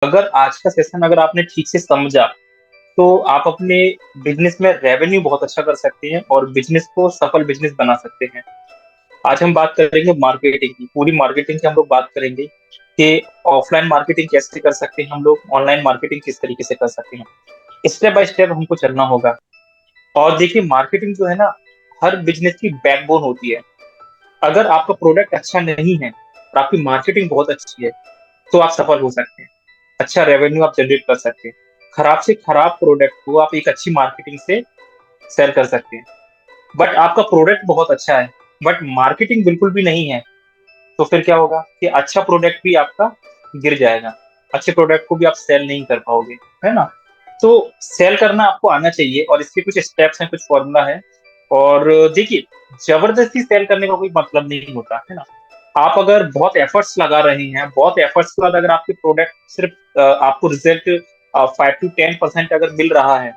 अगर आज का सेशन अगर आपने ठीक से समझा तो आप अपने बिजनेस में रेवेन्यू बहुत अच्छा कर सकते हैं और बिजनेस को सफल बिजनेस बना सकते हैं। आज हम बात करेंगे मार्केटिंग की, पूरी मार्केटिंग की हम लोग बात करेंगे कि ऑफलाइन मार्केटिंग कैसे कर सकते हैं, हम लोग ऑनलाइन मार्केटिंग किस तरीके से कर सकते हैं। स्टेप बाय स्टेप हमको चलना होगा। और देखिए, मार्केटिंग जो है ना, हर बिजनेस की बैकबोन होती है। अगर आपका प्रोडक्ट अच्छा नहीं है और आपकी मार्केटिंग बहुत अच्छी है तो आप सफल हो सकते हैं, अच्छा रेवेन्यू आप जनरेट कर सकते हैं। खराब से खराब प्रोडक्ट को आप एक अच्छी मार्केटिंग से सेल कर सकते हैं। बट आपका प्रोडक्ट बहुत अच्छा है बट मार्केटिंग बिल्कुल भी नहीं है, तो फिर क्या होगा कि अच्छा प्रोडक्ट भी आपका गिर जाएगा, अच्छे प्रोडक्ट को भी आप सेल नहीं कर पाओगे, है ना। तो सेल करना आपको आना चाहिए और इसके कुछ स्टेप्स हैं, कुछ फॉर्मूला है। और देखिए, जबरदस्ती सेल करने का कोई मतलब नहीं होता, है ना। आप अगर बहुत एफर्ट्स लगा रहे हैं, बहुत एफर्ट्स के बाद अगर आपके प्रोडक्ट सिर्फ आपको रिजल्ट 5 to 10% अगर मिल रहा है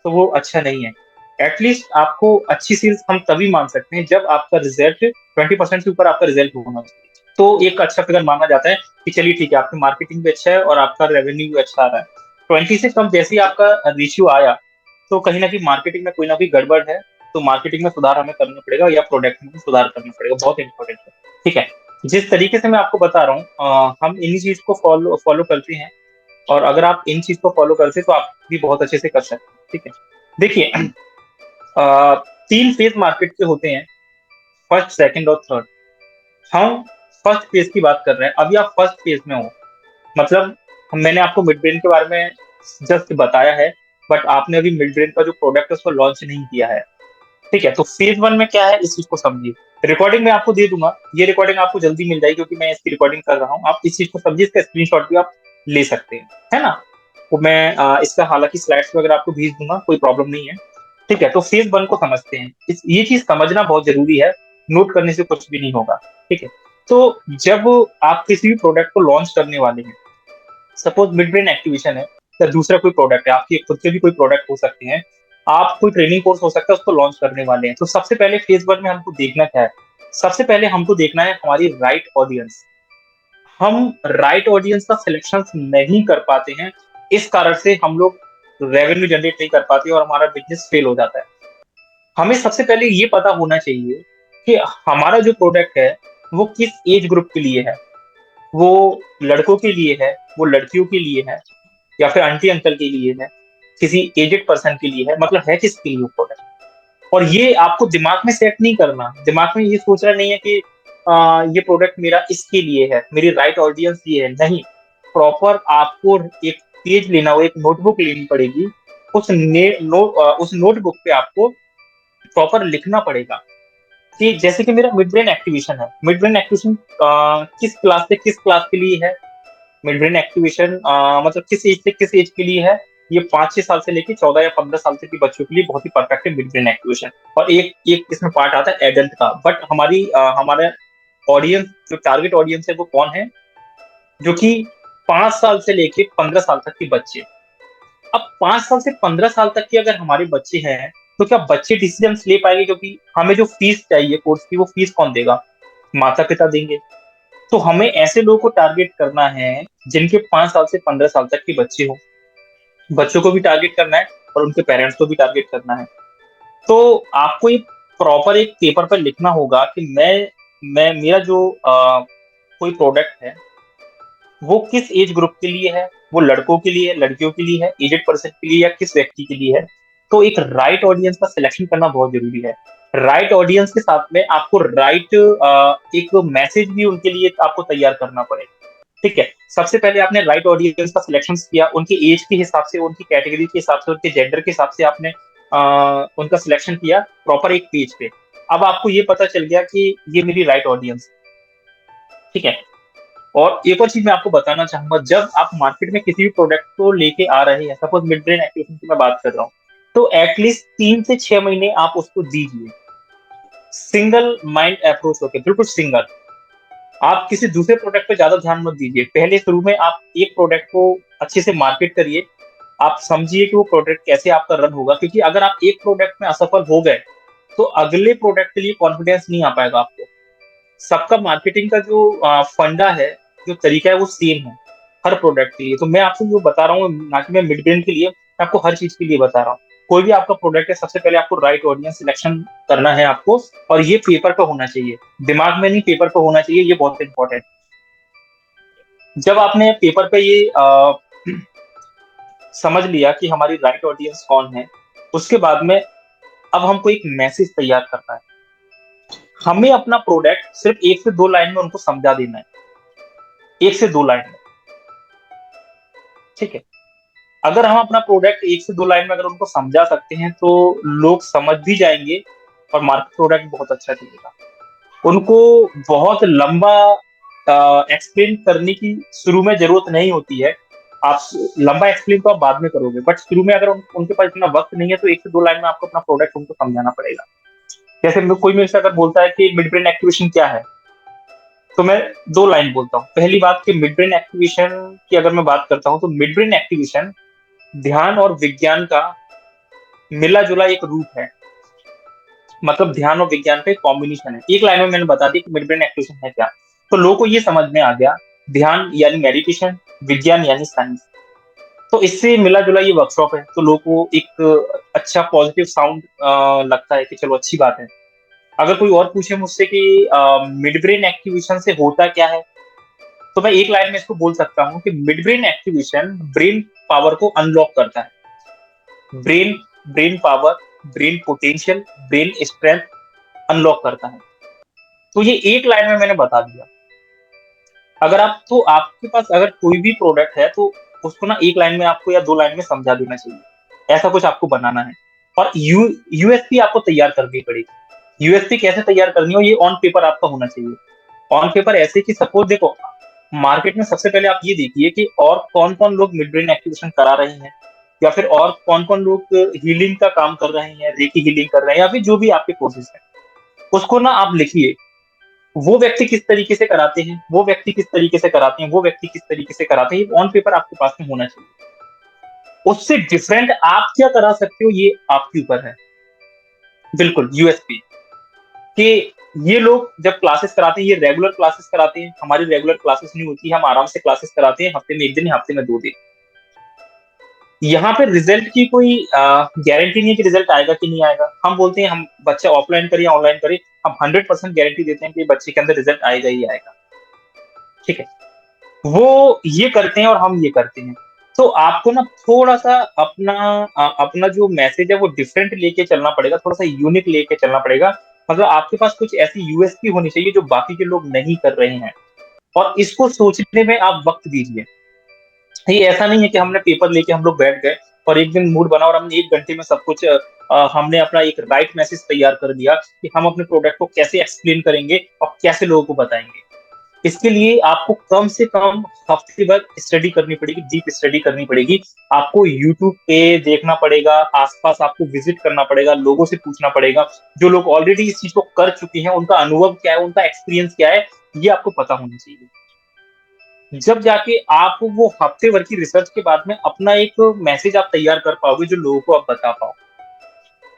तो वो अच्छा नहीं है। एटलीस्ट आपको अच्छी सेल्स हम तभी मान सकते हैं जब आपका रिजल्ट 20% से ऊपर आपका रिजल्ट होना चाहिए, तो एक अच्छा फिगर माना जाता है कि चलिए ठीक है, आपकी मार्केटिंग भी अच्छा है और आपका रेवेन्यू भी अच्छा आ रहा है। 20 से कम जैसे ही आपका रेशियो आया तो कहीं ना कहीं मार्केटिंग में कोई ना कोई गड़बड़ है। तो मार्केटिंग में सुधार हमें करना पड़ेगा या प्रोडक्ट में सुधार करना पड़ेगा, बहुत इंपॉर्टेंट है। ठीक है, जिस तरीके से मैं आपको बता रहा हूँ हम इन्हीं चीज को फॉलो फॉलो करते हैं। और अगर आप इन चीज को फॉलो करते हैं तो आप भी बहुत अच्छे से कर सकते हैं। ठीक है, देखिए, 3 फेज मार्केट के होते हैं, फर्स्ट, सेकंड और थर्ड। हम फर्स्ट फेज की बात कर रहे हैं, अभी आप फर्स्ट फेज में हो, मतलब मैंने आपको मिड ब्रेन के बारे में जस्ट बताया है, बट आपने अभी मिड ब्रेन का जो प्रोडक्ट है उसको लॉन्च नहीं किया है। ठीक है, तो फेज वन में क्या है इस चीज को समझिए। रिकॉर्डिंग मैं आपको दे दूंगा, ये रिकॉर्डिंग आपको जल्दी मिल जाएगी क्योंकि मैं इसकी रिकॉर्डिंग कर रहा हूँ। आप इस चीज को समझिए, इसका स्क्रीनशॉट भी आप ले सकते हैं, है ना। तो मैं इसका हालांकि स्लाइड्स वगैरह आपको भेज दूंगा, कोई प्रॉब्लम नहीं है। ठीक है, तो फेज वन को समझते हैं, ये चीज समझना बहुत जरूरी है, नोट करने से कुछ भी नहीं होगा। ठीक है, तो जब आप किसी भी प्रोडक्ट को लॉन्च करने वाले हैं, सपोज मिड ब्रेन एक्टिवेशन है या दूसरा कोई प्रोडक्ट है, आपके खुद के भी कोई प्रोडक्ट हो सकते हैं, आप कोई ट्रेनिंग कोर्स हो सकता है उसको लॉन्च करने वाले हैं, तो सबसे पहले फेज वन में हमको देखना क्या है। सबसे पहले हमको देखना है हमारी राइट ऑडियंस। हम राइट ऑडियंस का सिलेक्शन नहीं कर पाते हैं, इस कारण से हम लोग रेवेन्यू जनरेट नहीं कर पाते और हमारा बिजनेस फेल हो जाता है। हमें सबसे पहले ये पता होना चाहिए कि हमारा जो प्रोडक्ट है वो किस एज ग्रुप के लिए है। वो लड़कों के लिए है, वो लड़कियों के लिए है, या फिर आंटी अंकल के लिए है, किसी एजेड पर्सन के लिए है, मतलब है किसके लिए वो प्रोडक्ट। और ये आपको दिमाग में सेट नहीं करना, दिमाग में ये सोचना नहीं है कि ये प्रोडक्ट मेरा इसके लिए है, मेरी राइट ऑडियंस ये है, नहीं। प्रॉपर आपको एक पेज लेना हो, एक नोटबुक लेनी पड़ेगी। उस नोटबुक पे आपको प्रॉपर लिखना पड़ेगा कि जैसे कि मेरा मिड ब्रेन एक्टिवेशन है, मिड ब्रेन एक्टिवेशन किस क्लास से किस क्लास के लिए है। मिड ब्रेन एक्टिवेशन मतलब किस एज से किस एज के लिए है। ये 5-6 साल से लेके 14 या 15 साल तक के बच्चों के लिए बहुत ही परफेक्ट है मिड ब्रेन एक्टिवेशन। और एक एक इसमें पार्ट आता है एडल्ट का, बट हमारा ऑडियंस, जो टारगेट ऑडियंस है वो कौन है, जो कि 5 साल से लेके 15 साल तक के बच्चे। अब 5 साल से 15 साल तक के अगर हमारे बच्चे हैं तो क्या बच्चे डिसीजन ले पाएंगे, क्योंकि हमें जो फीस चाहिए कोर्स की वो फीस कौन देगा, माता पिता देंगे। तो हमें ऐसे लोगों को टारगेट करना है जिनके 5 साल से 15 साल तक के बच्चे हो। बच्चों को भी टारगेट करना है और उनके पेरेंट्स को भी टारगेट करना है। तो आपको एक प्रॉपर एक पेपर पर लिखना होगा कि मैं मेरा जो कोई प्रोडक्ट है वो किस एज ग्रुप के लिए है, वो लड़कों के लिए है, लड़कियों के लिए है, एजेड पर्सन के लिए, या किस व्यक्ति के लिए है। तो एक राइट ऑडियंस का सिलेक्शन करना बहुत जरूरी है। राइट ऑडियंस के साथ में आपको राइट एक मैसेज भी उनके लिए आपको तैयार करना पड़ेगा। ठीक है, सबसे पहले आपने राइट ऑडियंस का सिलेक्शन किया, उनके एज के हिसाब से, उनकी कैटेगरी के हिसाब से, उनके जेंडर के हिसाब से आपने उनका सिलेक्शन किया प्रॉपर एक पेज पे। अब आपको ये पता चल गया कि ये मेरी राइट ऑडियंस। ठीक है, और एक और चीज मैं आपको बताना चाहूंगा, जब आप मार्केट में किसी भी प्रोडक्ट को लेके आ रहे हैं, सपोज मिड ब्रेन एक्टिवेशन की मैं बात कर रहा हूँ, तो एटलीस्ट 3 से 6 महीने आप उसको दीजिए, सिंगल माइंड अप्रोच होकर, बिल्कुल सिंगल। आप किसी दूसरे प्रोडक्ट पे ज्यादा ध्यान मत दीजिए, पहले शुरू में आप एक प्रोडक्ट को अच्छे से मार्केट करिए। आप समझिए कि वो प्रोडक्ट कैसे आपका रन होगा, क्योंकि अगर आप एक प्रोडक्ट में असफल हो गए तो अगले प्रोडक्ट के लिए कॉन्फिडेंस नहीं आ पाएगा आपको। सबका मार्केटिंग का जो फंडा है, जो तरीका है वो सेम है। हर प्रोडक्ट के लिए। तो मैं आपको जो बता रहा हूँ, ना कि मैं मिड ब्रेन के लिए, मैं आपको हर चीज के लिए बता रहा हूँ। कोई भी आपका प्रोडक्ट है, सबसे पहले आपको राइट ऑडियंस सिलेक्शन करना है आपको, और ये पेपर पे होना चाहिए, दिमाग में नहीं, पेपर पे होना चाहिए, ये बहुत इंपॉर्टेंट। जब आपने पेपर पे ये समझ लिया कि हमारी राइट ऑडियंस कौन है, उसके बाद में अब हमको एक मैसेज तैयार करना है। हमें अपना प्रोडक्ट सिर्फ 1 से 2 लाइन में उनको समझा देना है, 1 से 2 लाइन में, ठीक है। अगर हम अपना प्रोडक्ट 1 से 2 लाइन में अगर उनको समझा सकते हैं तो लोग समझ भी जाएंगे, और मार्केट प्रोडक्ट बहुत अच्छा चलेगा। उनको बहुत लंबा एक्सप्लेन करने की शुरू में जरूरत नहीं होती है। आप लंबा एक्सप्लेन तो आप बाद में करोगे, बट शुरू में अगर उनके पास इतना वक्त नहीं है तो 1 से 2 लाइन में आपको अपना प्रोडक्ट उनको समझाना पड़ेगा। जैसे कोई मेरे से अगर बोलता है कि मिड ब्रेन एक्टिवेशन क्या है, तो मैं 2 लाइन बोलता हूँ। पहली बात कि मिड ब्रेन एक्टिवेशन की अगर मैं बात करता हूँ, तो मिड ब्रेन एक्टिवेशन ध्यान और विज्ञान का मिला जुला एक रूप है। मतलब ध्यान और विज्ञान का एक कॉम्बिनेशन है। 1 लाइन में मैंने बता दिया कि मिड ब्रेन एक्टिवेशन है क्या, तो लोगों को ये समझ में आ गया, ध्यान यानी मेडिटेशन, विज्ञान यानी साइंस। तो इससे मिला जुला ये वर्कशॉप है, तो लोगों को एक अच्छा पॉजिटिव साउंड लगता है कि चलो अच्छी बात है। अगर कोई और पूछे मुझसे कि मिड ब्रेन एक्टिवेशन से होता क्या है, तो मैं 1 लाइन में इसको बोल सकता हूँ कि mid brain activation brain power को अनलॉक करता है। Brain brain power, brain potential, brain strength unlock करता है। तो ये 1 लाइन में मैंने बता दिया। अगर आप, तो आपके पास अगर कोई भी प्रोडक्ट है तो उसको ना 1 लाइन में आपको या 2 लाइन में समझा देना चाहिए, ऐसा कुछ आपको बनाना है। और यूएसपी आपको तैयार करनी पड़ेगी। यूएसपी कैसे तैयार करनी हो, ये ऑन पेपर आपका होना चाहिए। ऑन पेपर ऐसे कि सपोज देखो, मार्केट में सबसे पहले आप ये देखिए कि और कौन कौन लोग मिड ब्रेन एक्टिवेशन करा रहे हैं, या फिर और कौन कौन लोग हीलिंग का काम कर रहे हैं, रेकी हीलिंग कर रहे हैं, या फिर जो भी आपके कोर्सेज है, उसको ना आप लिखिए। वो व्यक्ति किस तरीके से कराते हैं, वो व्यक्ति किस तरीके से कराते हैं, वो व्यक्ति किस तरीके से कराते हैं, ऑन पेपर आपके पास में होना चाहिए। उससे डिफरेंट आप क्या करा सकते हो, ये आपके ऊपर है। बिल्कुल यूएसपी कि ये लोग जब क्लासेस कराते हैं, ये रेगुलर क्लासेस कराते हैं, हमारी रेगुलर क्लासेस नहीं होती, हम आराम से क्लासेस कराते हैं, हफ्ते में 1 दिन, हफ्ते में 2 दिन। यहाँ पे रिजल्ट की कोई गारंटी नहीं है कि रिजल्ट आएगा कि नहीं आएगा। हम बोलते हैं हम बच्चा ऑफलाइन करे या ऑनलाइन करे, हम 100% गारंटी देते हैं कि बच्चे के अंदर रिजल्ट आएगा ही आएगा, ठीक है। वो ये करते हैं और हम ये करते हैं। तो आपको ना थोड़ा सा अपना जो मैसेज है वो डिफरेंट लेके चलना पड़ेगा, थोड़ा सा यूनिक लेके चलना पड़ेगा। मतलब आपके पास कुछ ऐसी यूएसपी होनी चाहिए जो बाकी के लोग नहीं कर रहे हैं, और इसको सोचने में आप वक्त दीजिए। ये ऐसा नहीं है कि हमने पेपर लेके हम लोग बैठ गए और एक दिन मूड बना और हमने 1 घंटे में सब कुछ हमने अपना एक राइट मैसेज तैयार कर दिया कि हम अपने प्रोडक्ट को कैसे एक्सप्लेन करेंगे और कैसे लोगों को बताएंगे। इसके लिए आपको कम से कम हफ्ते भर स्टडी करनी पड़ेगी, डीप स्टडी करनी पड़ेगी। आपको यूट्यूब पे देखना पड़ेगा, आसपास आपको विजिट करना पड़ेगा, लोगों से पूछना पड़ेगा, जो लोग ऑलरेडी इस चीज को कर चुके हैं, उनका अनुभव क्या है, उनका एक्सपीरियंस क्या है, ये आपको पता होना चाहिए। जब जाके आप वो हफ्ते भर की रिसर्च के बाद में अपना एक मैसेज आप तैयार कर पाओगे जो लोगों को आप बता पाओ।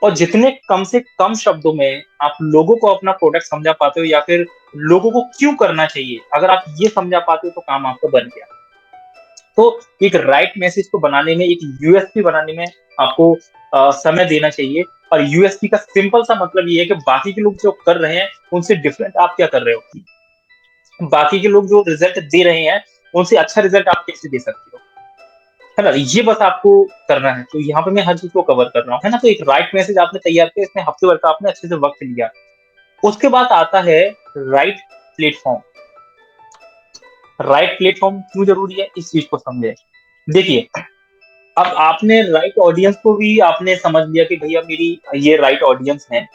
और जितने कम से कम शब्दों में आप लोगों को अपना प्रोडक्ट समझा पाते हो, या फिर लोगों को क्यों करना चाहिए, अगर आप ये समझा पाते हो तो काम आपका बन गया। तो एक राइट मैसेज को बनाने में, एक यूएसपी बनाने में आपको समय देना चाहिए। और यूएसपी का सिंपल सा मतलब ये है कि बाकी के लोग जो कर रहे हैं उनसे डिफरेंट आप क्या कर रहे हो, बाकी के लोग जो रिजल्ट दे रहे हैं उनसे अच्छा रिजल्ट आप कैसे दे सकते हो, है ना। ये बस आपको करना है। तो यहाँ पे मैं हर चीज को कवर कर रहा हूँ, है ना। तो एक राइट मैसेज आपने तैयार किया, इसमें हफ्ते भर का आपने अच्छे से वक्त लिया। उसके बाद आता है राइट प्लेटफॉर्म। राइट प्लेटफॉर्म क्यों जरूरी है, इस चीज को समझे। देखिए, अब आपने राइट ऑडियंस को भी आपने समझ लिया कि भैया मेरी ये राइट ऑडियंस है।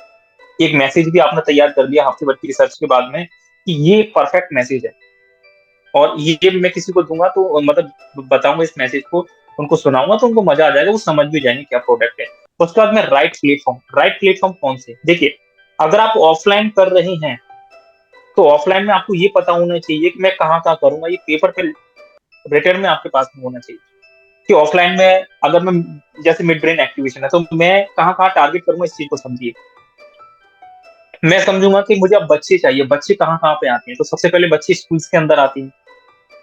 एक मैसेज भी आपने तैयार कर लिया हफ्ते भर की रिसर्च के बाद में कि ये परफेक्ट मैसेज है, और ये मैं किसी को दूंगा तो मतलब बताऊंगा इस मैसेज को, उनको सुनाऊंगा तो उनको मजा आ जाएगा, वो समझ भी जाएंगे क्या प्रोडक्ट है। उसके बाद में राइट प्लेटफॉर्म। राइट प्लेटफॉर्म कौन से, देखिए, अगर आप ऑफलाइन कर रहे हैं तो ऑफलाइन में आपको ये पता होना चाहिए कि मैं कहाँ कहाँ करूंगा, ये पेपर पे रिटर्न में आपके पास में होना चाहिए कि ऑफलाइन में अगर मैं, जैसे मिड ब्रेन एक्टिवेशन है तो मैं कहाँ कहाँ टारगेट करूंगा, इस चीज को समझिए। मैं समझूंगा कि मुझे अब बच्चे चाहिए, बच्चे कहाँ कहाँ पे आते हैं, तो सबसे पहले बच्चे स्कूल्स के अंदर आते हैं,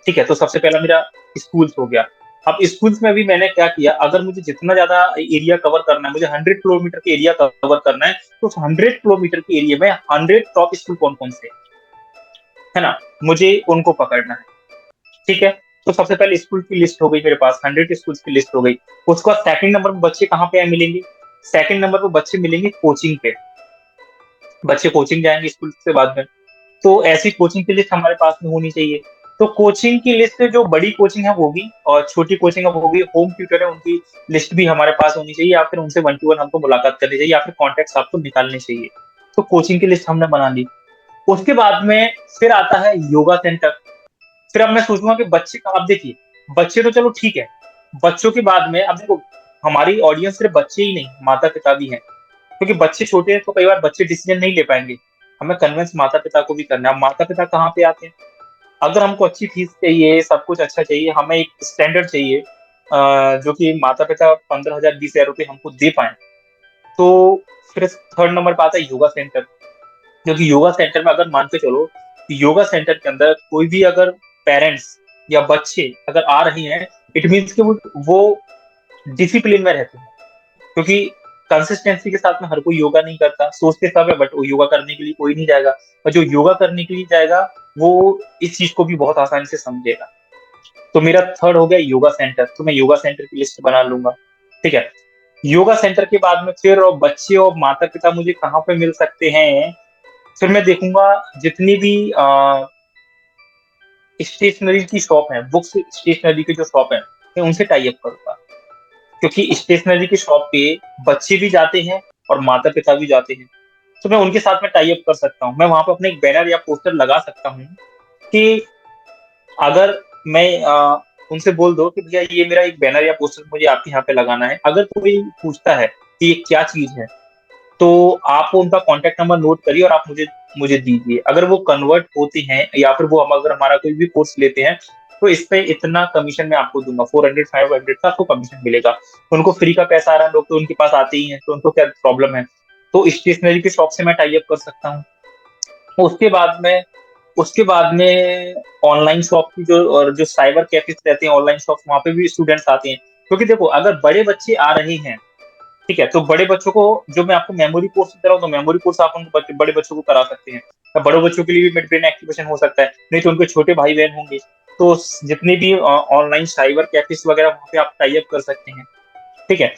ठीक है, तो सबसे पहला मेरा स्कूल्स हो गया। अब स्कूल्स में भी मैंने क्या किया, अगर मुझे जितना ज्यादा एरिया कवर करना है, मुझे 100 किलोमीटर के एरिया कवर करना है, तो उस 100 किलोमीटर के एरिया में 100 टॉप स्कूल कौन कौन से है ना, मुझे उनको पकड़ना है। ठीक है, तो सबसे पहले स्कूल की लिस्ट हो गई मेरे पास, 100 स्कूल की लिस्ट हो गई। उसके बाद सेकंड नंबर पर बच्चे कहाँ पे मिलेंगे, सेकंड नंबर पर बच्चे मिलेंगे कोचिंग पे। बच्चे कोचिंग जाएंगे स्कूल से बाद में, तो ऐसी कोचिंग की लिस्ट हमारे पास में होनी चाहिए। तो कोचिंग की लिस्ट जो बड़ी कोचिंग है वो होगी, और छोटी कोचिंग है वो होगी, होम ट्यूटर है उनकी लिस्ट भी हमारे पास होनी चाहिए, या फिर उनसे 1 to 1 हमको मुलाकात करनी चाहिए, या फिर कॉन्टेक्ट आपको निकालने चाहिए। तो कोचिंग की लिस्ट हमने बना ली। उसके बाद में फिर आता है योगा सेंटर। फिर अब मैं सोचूंगा कि बच्चे का, अब देखिए, बच्चे तो चलो ठीक है, बच्चों के बाद में अब देखो, हमारी ऑडियंस सिर्फ बच्चे ही नहीं, माता पिता भी हैं। क्योंकि बच्चे छोटे हैं तो कई बार बच्चे डिसीजन नहीं ले पाएंगे, हमें कन्विंस माता पिता को भी करना है। अब माता पिता कहाँ पे आते हैं, अगर हमको अच्छी फीस चाहिए, सब कुछ अच्छा चाहिए, हमें एक स्टैंडर्ड चाहिए, जो कि माता पिता 15,000 20,000 रुपये हमको दे पाए, तो फिर थर्ड नंबर पे आता है योगा सेंटर। क्योंकि योगा सेंटर में अगर मान के चलो कि योगा सेंटर के अंदर कोई भी अगर पेरेंट्स या बच्चे अगर आ रही हैं, इट मीन्स कि वो डिसिप्लिन में रहते हैं। क्योंकि कंसिस्टेंसी के साथ में हर कोई योगा नहीं करता, सोचते सब है बट वो योगा करने के लिए कोई नहीं जाएगा, और जो योगा करने के लिए जाएगा वो इस चीज को भी बहुत आसानी से समझेगा। तो मेरा थर्ड हो गया योगा सेंटर, तो मैं योगा सेंटर की लिस्ट बना लूंगा। ठीक है, योगा सेंटर के बाद में फिर और बच्चे और माता पिता मुझे कहाँ पे मिल सकते हैं, फिर मैं देखूंगा जितनी भी स्टेशनरी की शॉप है, बुक्स स्टेशनरी की जो शॉप है, मैं उनसे टाई अप करूंगा। क्योंकि स्टेशनरी की शॉप पे बच्चे भी जाते हैं और माता पिता भी जाते हैं, तो मैं उनके साथ में टाई अप कर सकता हूँ। मैं वहां पे अपने एक बैनर या पोस्टर लगा सकता हूँ कि अगर मैं उनसे बोल दो कि भैया ये मेरा एक बैनर या पोस्टर मुझे आपके यहाँ पे लगाना है, अगर कोई पूछता है कि ये क्या चीज है, तो आप उनका कांटेक्ट नंबर नोट करिए और आप मुझे मुझे दीजिए। अगर वो कन्वर्ट होते हैं या फिर वो हम अगर हमारा कोई भी कोर्स लेते हैं, तो इस पे इतना कमीशन मैं आपको दूंगा, 400 500 का आपको कमीशन मिलेगा। उनको फ्री का पैसा आ रहा है, लोग तो उनके पास आते ही हैं, तो उनको क्या प्रॉब्लम है। तो स्टेशनरी की शॉप से मैं टाई अप कर सकता हूँ। उसके बाद में उसके बाद में ऑनलाइन शॉप की जो, और जो साइबर कैफेज रहते हैं, ऑनलाइन शॉप, वहाँ पे भी स्टूडेंट्स आते हैं। क्योंकि देखो, अगर बड़े बच्चे आ रहे हैं, ठीक है, तो बड़े बच्चों को जो मैं आपको मेमोरी कोर्स करा हूँ, तो मेमोरी कोर्स आप उनको बड़े बच्चों को करा सकते हैं। या बड़े बच्चों के लिए भी मिड ब्रेन एक्टिवेशन हो सकता है, नहीं तो उनके छोटे भाई बहन होंगे, तो जितने भी ऑनलाइन साइबर कैफेज वगैरह वहाँ पे आप टाई अप कर सकते हैं। ठीक है,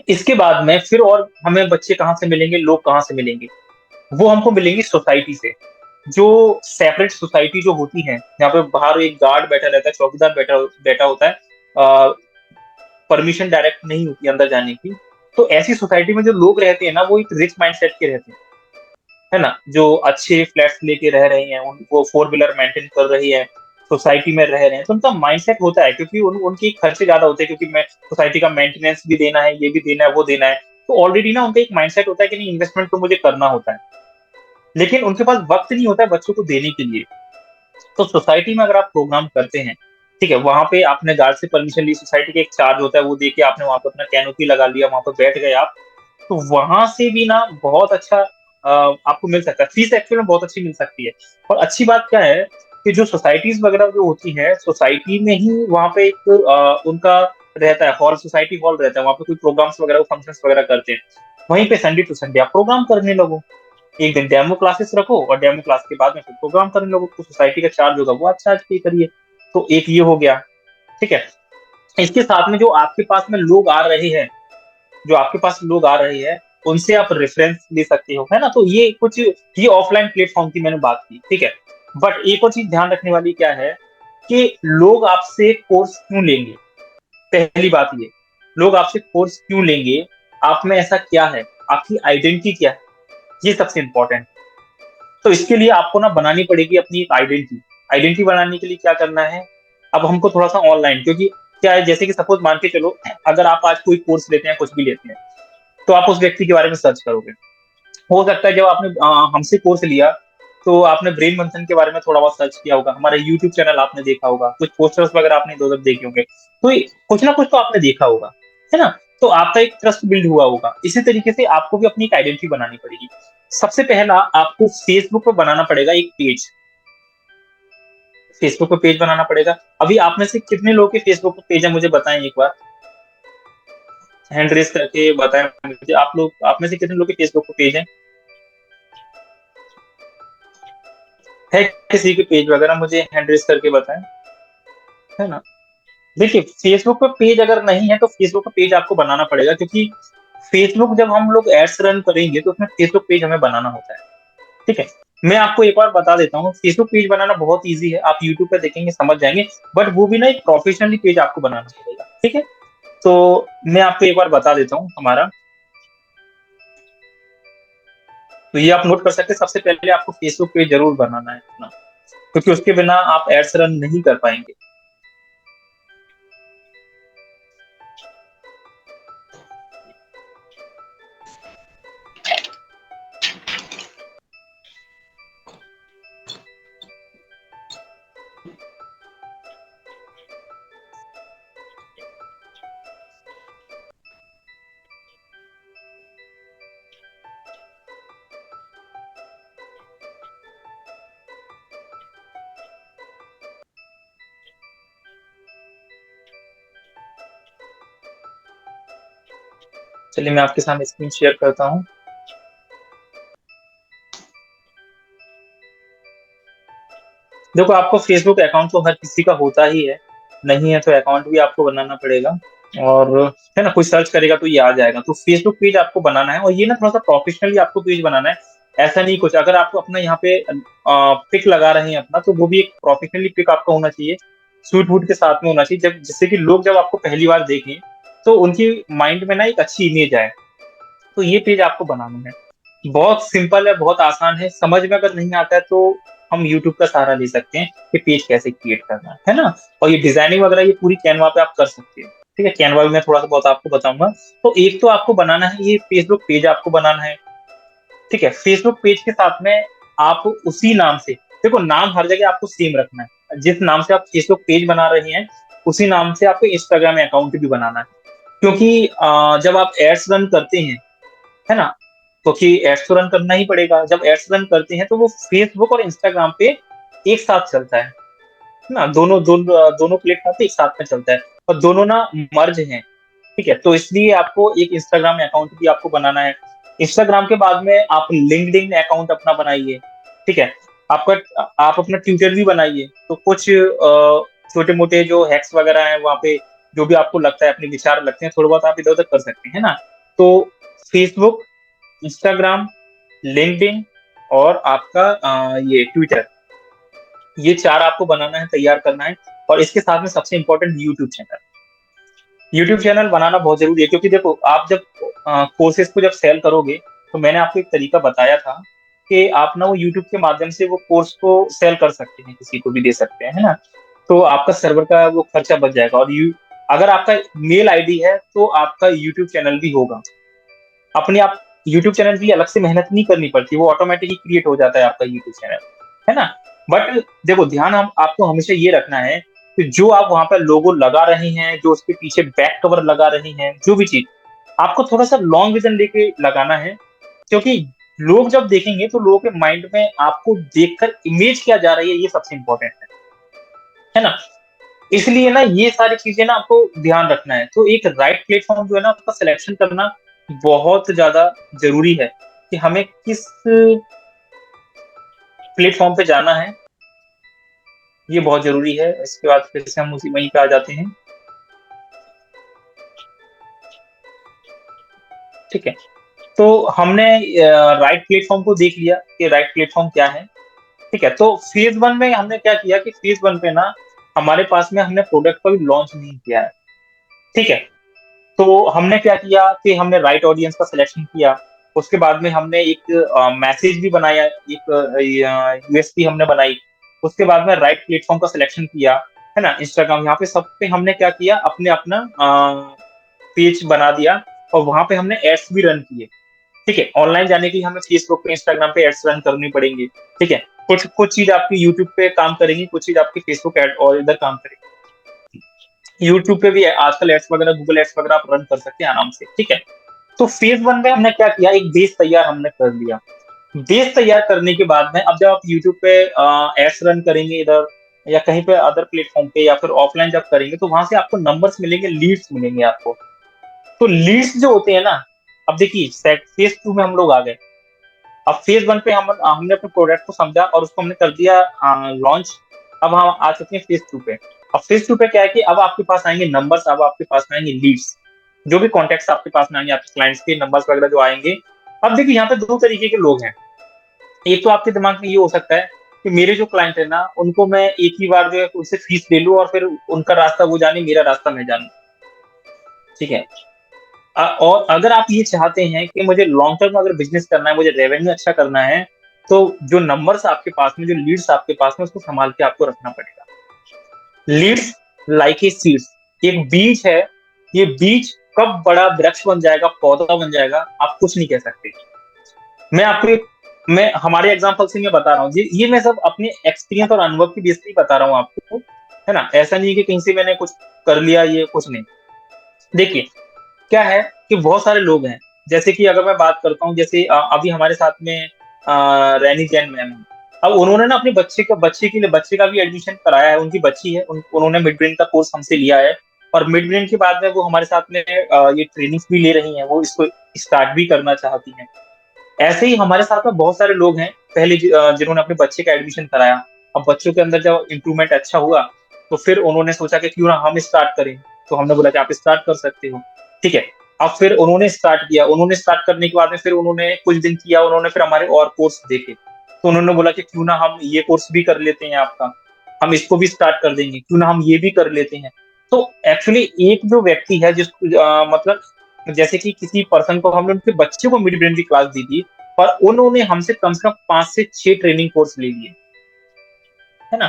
इसके बाद में फिर और हमें बच्चे कहाँ से मिलेंगे, लोग कहाँ से मिलेंगे, वो हमको मिलेंगी सोसाइटी से। जो सेपरेट सोसाइटी जो होती है, यहाँ पे बाहर एक गार्ड बैठा रहता है, चौकीदार बैठा बैठा होता है, परमिशन डायरेक्ट नहीं होती अंदर जाने की। तो ऐसी सोसाइटी में जो लोग रहते हैं ना, वो एक रिच माइंडसेट के रहते हैं, है ना, जो अच्छे फ्लैट्स लेके रह रहे हैं, उनको 4 व्हीलर मेंटेन कर रही है, सोसाइटी में रह रहे हैं, तो उनका माइंडसेट होता है, क्योंकि उनके खर्चे ज्यादा होते हैं, क्योंकि मैं सोसाइटी का मेंटेनेंस भी देना है, ये भी देना है, वो देना है। तो ऑलरेडी ना उनका एक माइंडसेट होता है कि नहीं, इन्वेस्टमेंट तो मुझे करना होता है, लेकिन उनके पास वक्त नहीं होता है बच्चों को देने के लिए। तो सोसाइटी में अगर आप प्रोग्राम करते हैं, ठीक है, वहां पे आपने गार्ड से परमिशन ली, सोसाइटी का एक चार्ज होता है, वो दे के आपने वहां पे अपना कैनोपी लगा लिया, वहां पे बैठ गए आप, तो वहां से भी ना बहुत अच्छा आपको मिल सकता है, फीस एक्चुअल में बहुत अच्छी मिल सकती है। और अच्छी बात क्या है कि जो सोसाइटीज वगैरह जो होती है, सोसाइटी में ही वहां पे एक उनका रहता है हॉल, सोसाइटी हॉल रहता है, वहां पे कोई प्रोग्राम्स वगैरह फंक्शंस वगैरह करते हैं, वहीं पे संडे टू संडे आप प्रोग्राम करने लगो। एक दिन डेमो क्लासेस रखो और डेमो क्लास के बाद में फिर प्रोग्राम करने लगो, तो सोसाइटी का चार्ज होगा वो आप चार्ज पे करिए। तो एक ये हो गया। ठीक है, इसके साथ में जो आपके पास में लोग आ रहे हैं, जो आपके पास लोग आ रहे हैं, उनसे आप रेफरेंस ले सकते हो, है ना। तो ये कुछ, ये ऑफलाइन प्लेटफॉर्म की मैंने बात की, ठीक है। बट एक और चीज ध्यान रखने वाली क्या है कि लोग आपसे कोर्स क्यों लेंगे। पहली बात ये, लोग आपसे कोर्स क्यों लेंगे, आप में ऐसा क्या है, आपकी आइडेंटिटी क्या है, ये सबसे इंपॉर्टेंट। तो इसके लिए आपको ना बनानी पड़ेगी अपनी एक आइडेंटिटी। आइडेंटिटी बनाने के लिए क्या करना है, अब हमको थोड़ा सा ऑनलाइन, क्योंकि क्या है, जैसे कि सपोज मान के चलो, अगर आप आज कोई कोर्स लेते हैं, कुछ भी लेते हैं, तो आप उस व्यक्ति के बारे में सर्च करोगे। हो सकता है जब आपने हमसे कोर्स लिया, तो आपने ब्रेन मंथन के बारे में थोड़ा बहुत सर्च किया होगा, हमारा यूट्यूब चैनल आपने देखा होगा, कुछ पोस्टर्स वगैरह आपने इधर उधर देखे होंगे, तो कुछ ना कुछ तो आपने देखा होगा, है ना। तो आपका एक ट्रस्ट बिल्ड हुआ होगा। इसी तरीके से आपको भी अपनी एक आइडेंटिटी बनानी सबसे पहला आपको फेसबुक पर बनाना पड़ेगा एक पेज। फेसबुक पे पेज बनाना पड़ेगा। अभी आप में से कितने लोगों के फेसबुक पे पेज है मुझे बताएं एक बार, हैंड रेस करके बताएं मुझे। आप में से कितने लोगों के फेसबुक पे पेज है किसी के पेज वगैरह, मुझे हैंड रेस करके बताएं, है ना। देखिए फेसबुक पे पेज अगर नहीं है तो फेसबुक पे पेज आपको बनाना पड़ेगा, क्योंकि फेसबुक जब हम लोग एड्स रन करेंगे तो उसमें फेसबुक पेज हमें बनाना होता है। ठीक है, मैं आपको एक बार बता देता हूँ, फेसबुक पेज बनाना बहुत इजी है, आप यूट्यूब पे देखेंगे समझ जाएंगे। बट वो भी ना एक प्रोफेशनली पेज आपको बनाना पड़ेगा। ठीक है, तो मैं आपको एक बार बता देता हूँ हमारा। तो ये आप नोट कर सकते हैं, सबसे पहले आपको फेसबुक पेज जरूर बनाना है अपना, क्योंकि उसके बिना आप एड्स रन नहीं कर पाएंगे। चलिए मैं आपके सामने स्क्रीन शेयर करता हूँ। देखो आपको फेसबुक अकाउंट तो हर किसी का होता ही है, नहीं है तो अकाउंट भी आपको बनाना पड़ेगा। और है ना, कोई सर्च करेगा तो ये आ जाएगा। तो फेसबुक पेज आपको बनाना है, और ये ना थोड़ा सा प्रोफेशनली आपको पेज बनाना है। ऐसा नहीं कुछ, अगर आपको अपना यहाँ पे पिक लगा रहे हैं अपना, तो वो भी एक प्रोफेशनली पिक आपका होना चाहिए, सूट वूट के साथ में होना चाहिए, जब जिससे कि लोग जब आपको पहली बार देखें तो उनकी माइंड में ना एक अच्छी इमेज आए। तो ये पेज आपको बनाना है। बहुत सिंपल है, बहुत आसान है, समझ में अगर नहीं आता है तो हम यूट्यूब का सहारा ले सकते हैं कि पेज कैसे क्रिएट करना है ना। और ये डिजाइनिंग वगैरह ये पूरी कैनवा पे आप कर सकते हैं। ठीक है, कैनवा में मैं थोड़ा सा बहुत आपको बताऊंगा। तो एक तो आपको बनाना है ये फेसबुक पेज आपको बनाना है। ठीक है, फेसबुक पेज के साथ में आप उसी नाम से, देखो नाम हर जगह आपको सेम रखना है, जिस नाम से आप फेसबुक पेज बना रहे हैं उसी नाम से आपको इंस्टाग्राम अकाउंट भी बनाना है। क्योंकि जब आप एड्स रन करते हैं, है ना, क्योंकि एड्स तो रन करना ही पड़ेगा, जब एड्स रन करते हैं तो वो फेसबुक और इंस्टाग्राम पे एक साथ चलता है ना, दोनों प्लेटफॉर्म पे एक साथ में चलता है, और दोनों ना मर्ज हैं। ठीक है, तो इसलिए आपको एक इंस्टाग्राम अकाउंट भी आपको बनाना है। इंस्टाग्राम के बाद में आप लिंक्डइन अकाउंट अपना बनाइए। ठीक है, आपका आप अपना ट्विटर भी बनाइए। तो कुछ छोटे मोटे जो हैक्स वगैरह हैं वहाँ पे, जो भी आपको लगता है, अपने विचार लगते हैं थोड़ा बहुत आप इधर उधर कर सकते हैं ना। तो फेसबुक, इंस्टाग्राम, लिंक्डइन और आपका ये ट्विटर, ये चार आपको बनाना है, तैयार करना है। और इसके साथ में सबसे important YouTube channel. YouTube channel बनाना बहुत जरूरी है, क्योंकि देखो आप जब कोर्सेज को जब सेल करोगे, तो मैंने आपको एक तरीका बताया था कि आप ना वो यूट्यूब के माध्यम से वो कोर्स को सेल कर सकते हैं, किसी को भी दे सकते हैं, है ना। तो आपका सर्वर का वो खर्चा बच जाएगा। और अगर आपका मेल आईडी है तो आपका यूट्यूब चैनल भी होगा। अपने आप यूट्यूब चैनल के लिए अलग से मेहनत नहीं करनी पड़ती, वो ऑटोमेटिकली क्रिएट हो जाता है आपका यूट्यूब चैनल, है ना। बट देखो ध्यान हम आपको हमेशा ये रखना है कि जो आप वहां पर लोगो लगा रहे हैं, जो उसके पीछे बैक कवर लगा रहे हैं, जो भी चीज, आपको थोड़ा सा लॉन्ग विजन लेके लगाना है। क्योंकि लोग जब देखेंगे तो लोगों के माइंड में आपको देखकर इमेज क्या जा रही है, ये सबसे इंपॉर्टेंट है ना। इसलिए ना ये सारी चीजें ना आपको ध्यान रखना है। तो एक राइट प्लेटफॉर्म जो है ना उसका सिलेक्शन करना बहुत ज्यादा जरूरी है, कि हमें किस प्लेटफॉर्म पे जाना है, ये बहुत जरूरी है। इसके बाद फिर से हम उसी वहीं पे आ जाते हैं। ठीक है, तो हमने राइट प्लेटफॉर्म को देख लिया कि राइट प्लेटफॉर्म क्या है। ठीक है, तो फेज वन में हमने क्या किया कि फेज वन पे ना हमारे पास में हमने प्रोडक्ट को भी लॉन्च नहीं किया है। ठीक है, तो हमने क्या किया कि हमने राइट ऑडियंस का सिलेक्शन किया। उसके बाद में हमने एक मैसेज भी बनाया, एक यूएसपी हमने बनाई। उसके बाद में राइट प्लेटफॉर्म का सिलेक्शन किया, है ना। इंस्टाग्राम, यहाँ पे सब पे हमने क्या किया, अपने अपना पेज बना दिया, और वहां पे हमने एड्स भी रन किए। ठीक है, ऑनलाइन जाने की हमें फेसबुक पे, इंस्टाग्राम पे एड्स रन करनी पड़ेंगी। ठीक है, कुछ कुछ चीज आपकी यूट्यूब पे काम करेगी, कुछ चीज आपकी फेसबुक एड और इधर काम करेगी। यूट्यूब पे भी आजकल एड्स वगैरह, गूगल एड्स वगैरह आप रन कर सकते हैं आराम से। ठीक है, तो फेज वन में हमने क्या किया, एक बेस तैयार हमने कर लिया। बेस तैयार करने के बाद में अब जब आप यूट्यूब पे एड्स रन करेंगे, इधर या कहीं पे अदर प्लेटफॉर्म पे या फिर ऑफलाइन जब करेंगे तो वहां से आपको नंबर्स मिलेंगे, लीड्स मिलेंगे आपको। तो लीड्स जो होते हैं ना, अब देखिए फेज 2 में हम लोग आ गए। अब फेज 1 पे हमने अपने प्रोडक्ट को समझा और उसको हमने कर दिया लॉन्च। अब हम आ चुके हैं फेज 2 पे। अब फेज 2 पे क्या है कि अब आपके पास आएंगे नंबर्स, अब आपके पास में आएंगे लीड्स, जो भी कॉन्टेक्ट आपके पास में आएंगे, आपके क्लाइंट्स के नंबर्स वगैरह जो आएंगे। अब देखिए यहाँ पे दो तरीके के लोग हैं। एक तो आपके दिमाग में ये हो सकता है कि मेरे जो क्लाइंट है ना, उनको मैं एक ही बार जो है उनसे फीस ले लूं और फिर उनका रास्ता वो जाने, मेरा रास्ता मैं जानूं। ठीक है। और अगर आप ये चाहते हैं कि मुझे लॉन्ग टर्म अगर बिजनेस करना है, मुझे रेवेन्यू अच्छा करना है, तो जो नंबर्स आपके पास में, जो लीड्स आपके पास में, उसको संभाल के आपको रखना पड़ेगा। लीड्स लाइक ए सीड्स, एक बीज है। ये बीज कब बड़ा वृक्ष बन जाएगा, पौधा बन जाएगा, आप कुछ नहीं कह सकते। मैं आपको मैं हमारे एग्जांपल से मैं बता रहा हूँ, ये मैं सब अपने एक्सपीरियंस और अनुभव की बेस पे ही बता रहा हूँ आपको, है ना। ऐसा नहीं है कि कहीं से मैंने कुछ कर लिया, ये कुछ नहीं। देखिए क्या है कि बहुत सारे लोग हैं। जैसे कि अगर मैं बात करता हूँ, जैसे अभी हमारे साथ में रैनी जैन मैम है। अब उन्होंने ना अपने बच्चे का भी एडमिशन कराया है। उनकी बच्ची है, उन्होंने मिड ब्रेन का कोर्स हमसे लिया है। और मिड ब्रेन के बाद में वो हमारे साथ में ये ट्रेनिंग्स भी ले रही हैं, वो इसको स्टार्ट भी करना चाहती हैं। ऐसे ही हमारे साथ में बहुत सारे लोग हैं पहले जिन्होंने अपने बच्चे का एडमिशन कराया। अब बच्चों के अंदर जब इम्प्रूवमेंट अच्छा हुआ, तो फिर उन्होंने सोचा कि क्यों ना हम स्टार्ट करें। तो हमने बोला कि आप स्टार्ट कर सकते हो। ठीक है। अब फिर उन्होंने स्टार्ट किया, उन्होंने स्टार्ट करने के बाद में फिर उन्होंने कुछ दिन किया, उन्होंने फिर हमारे और कोर्स देखे, तो उन्होंने बोला कि क्यों ना हम ये कोर्स भी कर लेते हैं आपका, हम इसको भी स्टार्ट कर देंगे, क्यों ना हम ये भी कर लेते हैं। तो एक्चुअली एक जो व्यक्ति है मतलब जैसे कि किसी पर्सन को हमने उनके बच्चे को मिड ब्रेन की क्लास दी थी, और उन्होंने हमसे कम से कम 5 से 6 ट्रेनिंग कोर्स ले लिए, है ना।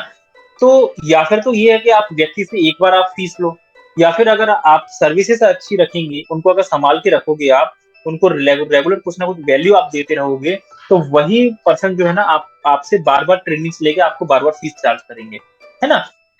तो या फिर तो ये है कि आप व्यक्ति से एक बार आप फीस लो, या फिर अगर आप सर्विसेज अच्छी रखेंगे, उनको अगर संभाल के रखोगे आप, उनको रेगुलर कुछ ना कुछ वैल्यू आप देते रहोगे, तो वही पर्सन जो है ना, आप आपसे बार बार ट्रेनिंग्स लेके आपको बार बार फीस चार्ज करेंगे, है ना।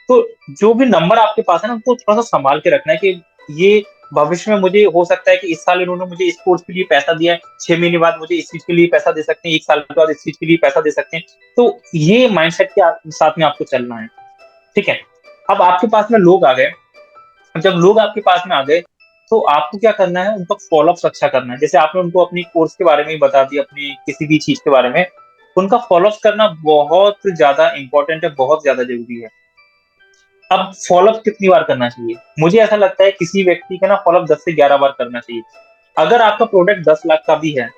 तो जो भी नंबर आपके पास है ना, उनको थोड़ा सा संभाल के रखना है कि ये भविष्य में मुझे हो सकता है कि इस साल इन्होंने मुझे इस कोर्स के लिए पैसा दिया है, 6 महीने बाद मुझे इस चीज के लिए पैसा दे सकते हैं, एक साल के बाद इस चीज के लिए पैसा दे सकते हैं। तो ये माइंडसेट के साथ में आपको चलना है। ठीक है। अब आपके पास में लोग आ गए। जब लोग आपके पास में आ गए, तो आपको क्या करना है, उनका फॉलोअप अच्छा करना है। जैसे आपने उनको अपनी कोर्स के बारे में ही बता दिया, अपनी किसी भी चीज के बारे में, उनका फॉलोअप करना बहुत ज्यादा इंपॉर्टेंट है, बहुत ज्यादा जरूरी है। अब फॉलोअप कितनी बार करना चाहिए, मुझे ऐसा लगता है किसी व्यक्ति का ना फॉलोअप 10 से 11 बार करना चाहिए। अगर आपका प्रोडक्ट 10 लाख का भी है,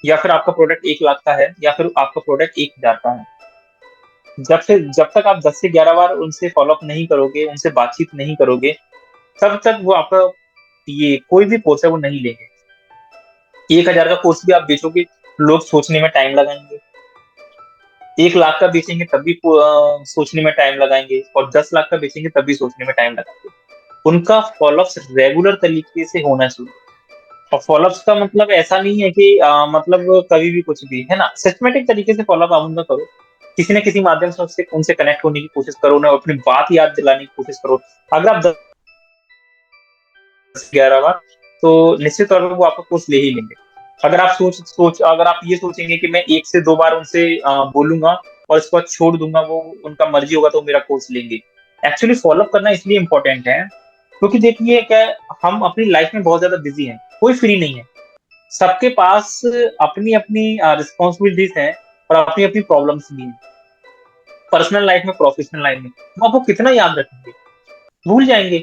या फिर आपका प्रोडक्ट 1 लाख का है, या फिर आपका प्रोडक्ट 1 हजार का है, जब तक आप 10 से 11 बार उनसे फॉलोअप नहीं करोगे, उनसे बातचीत नहीं करोगे, तब तक वो आपका ये कोई भी कोर्स है वो नहीं लेंगे। 1 हजार का कोर्स भी आप बेचोगे, लोग सोचने में टाइम लगाएंगे। 1 लाख का बेचेंगे तब भी सोचने में टाइम लगाएंगे, और 10 लाख का बेचेंगे तब भी सोचने में टाइम लगाएंगे। उनका फॉलोअप रेगुलर तरीके से होना चाहिए। और फॉलोअप्स का मतलब ऐसा नहीं है कि मतलब कभी भी कुछ भी, है ना। सिस्टमेटिक तरीके से फॉलोअप आप उनका करो, किसी न किसी माध्यम से उससे उनसे कनेक्ट होने की कोशिश करो, उन्हें अपनी बात याद दिलाने की कोशिश करो। अगर आप 10 11 बार, तो निश्चित तौर पर वो आपका कोर्स ले ही लेंगे। अगर आप अगर आप ये सोचेंगे कि मैं 1 से 2 बार उनसे बोलूंगा और इसके बाद छोड़ दूंगा, वो उनका मर्जी होगा तो मेरा कोर्स लेंगे। एक्चुअली फॉलोअप करना इसलिए इंपॉर्टेंट है, क्योंकि देखिए क्या है, हम अपनी लाइफ में बहुत ज्यादा बिजी हैं, कोई फ्री नहीं है। सबके पास अपनी अपनी रिस्पॉन्सिबिलिटीज हैं, और अपनी अपनी प्रॉब्लम्स भी हैं, पर्सनल लाइफ में, प्रोफेशनल लाइफ में। तो आपको कितना याद रखेंगे, भूल जाएंगे।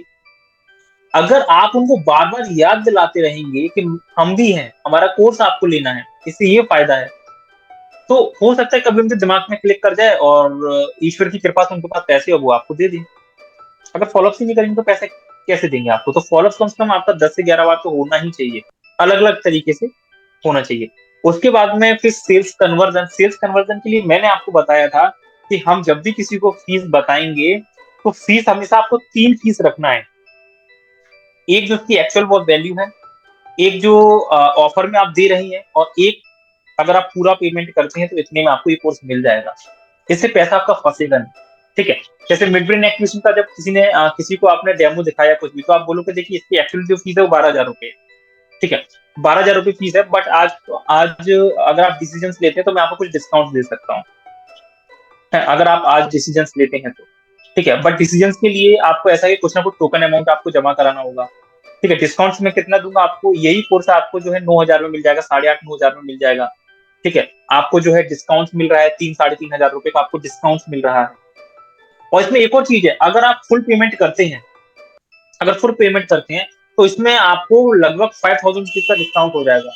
अगर आप उनको बार बार याद दिलाते रहेंगे कि हम भी हैं, हमारा कोर्स आपको लेना है, इससे ये फायदा है, तो हो सकता है कभी उनके दिमाग में क्लिक कर जाए, और ईश्वर की कृपा से उनके पास पैसे हो, वो आपको दे दें। अगर फॉलोअप ही नहीं करेंगे तो पैसे कैसे देंगे आपको। तो फॉलोअप कम से कम आपका 10 से 11 बार तो होना ही चाहिए, अलग अलग तरीके से होना चाहिए। उसके बाद में फिर सेल्स कन्वर्जन के लिए मैंने आपको बताया था कि हम जब भी किसी को फीस बताएंगे, तो फीस हमेशा आपको 3 फीस रखना है। एक जो उसकी एक्चुअल वो वैल्यू है, एक जो ऑफर में आप दे रही हैं, और एक अगर आप पूरा पेमेंट करते हैं तो इतने में आपको ये कोर्स मिल जाएगा। इससे पैसा आपका फंसेगा नहीं। ठीक है। जैसे मिड ब्रेन एक्विजिशन का जब किसी को आपने डेमो दिखाया कुछ भी, तो आप बोलोगे देखिए इसकी एक्चुअल जो फीस है वो 12 हजार रुपये है। ठीक है। 12 हजार रुपये फीस है, बट आज आज अगर आप डिसीजन लेते हैं तो मैं आपको कुछ डिस्काउंट दे सकता हूँ, अगर आप आज डिसीजन लेते हैं तो। ठीक है, बट डिसीजन के लिए आपको ऐसा है कि कुछ ना कुछ टोकन अमाउंट आपको जमा कराना होगा। ठीक है, डिस्काउंट्स में कितना दूंगा आपको, यही कोर्स आपको जो है 9,000 में मिल जाएगा, 8,500 9,000 में मिल जाएगा। ठीक है, आपको जो है डिस्काउंट मिल रहा है, 3 साढ़े 3 हजार रुपए का आपको डिस्काउंट मिल रहा है। और इसमें एक और चीज है, अगर आप फुल पेमेंट करते हैं, अगर फुल पेमेंट करते हैं तो इसमें आपको लगभग 5,000 रुपीज का डिस्काउंट हो जाएगा,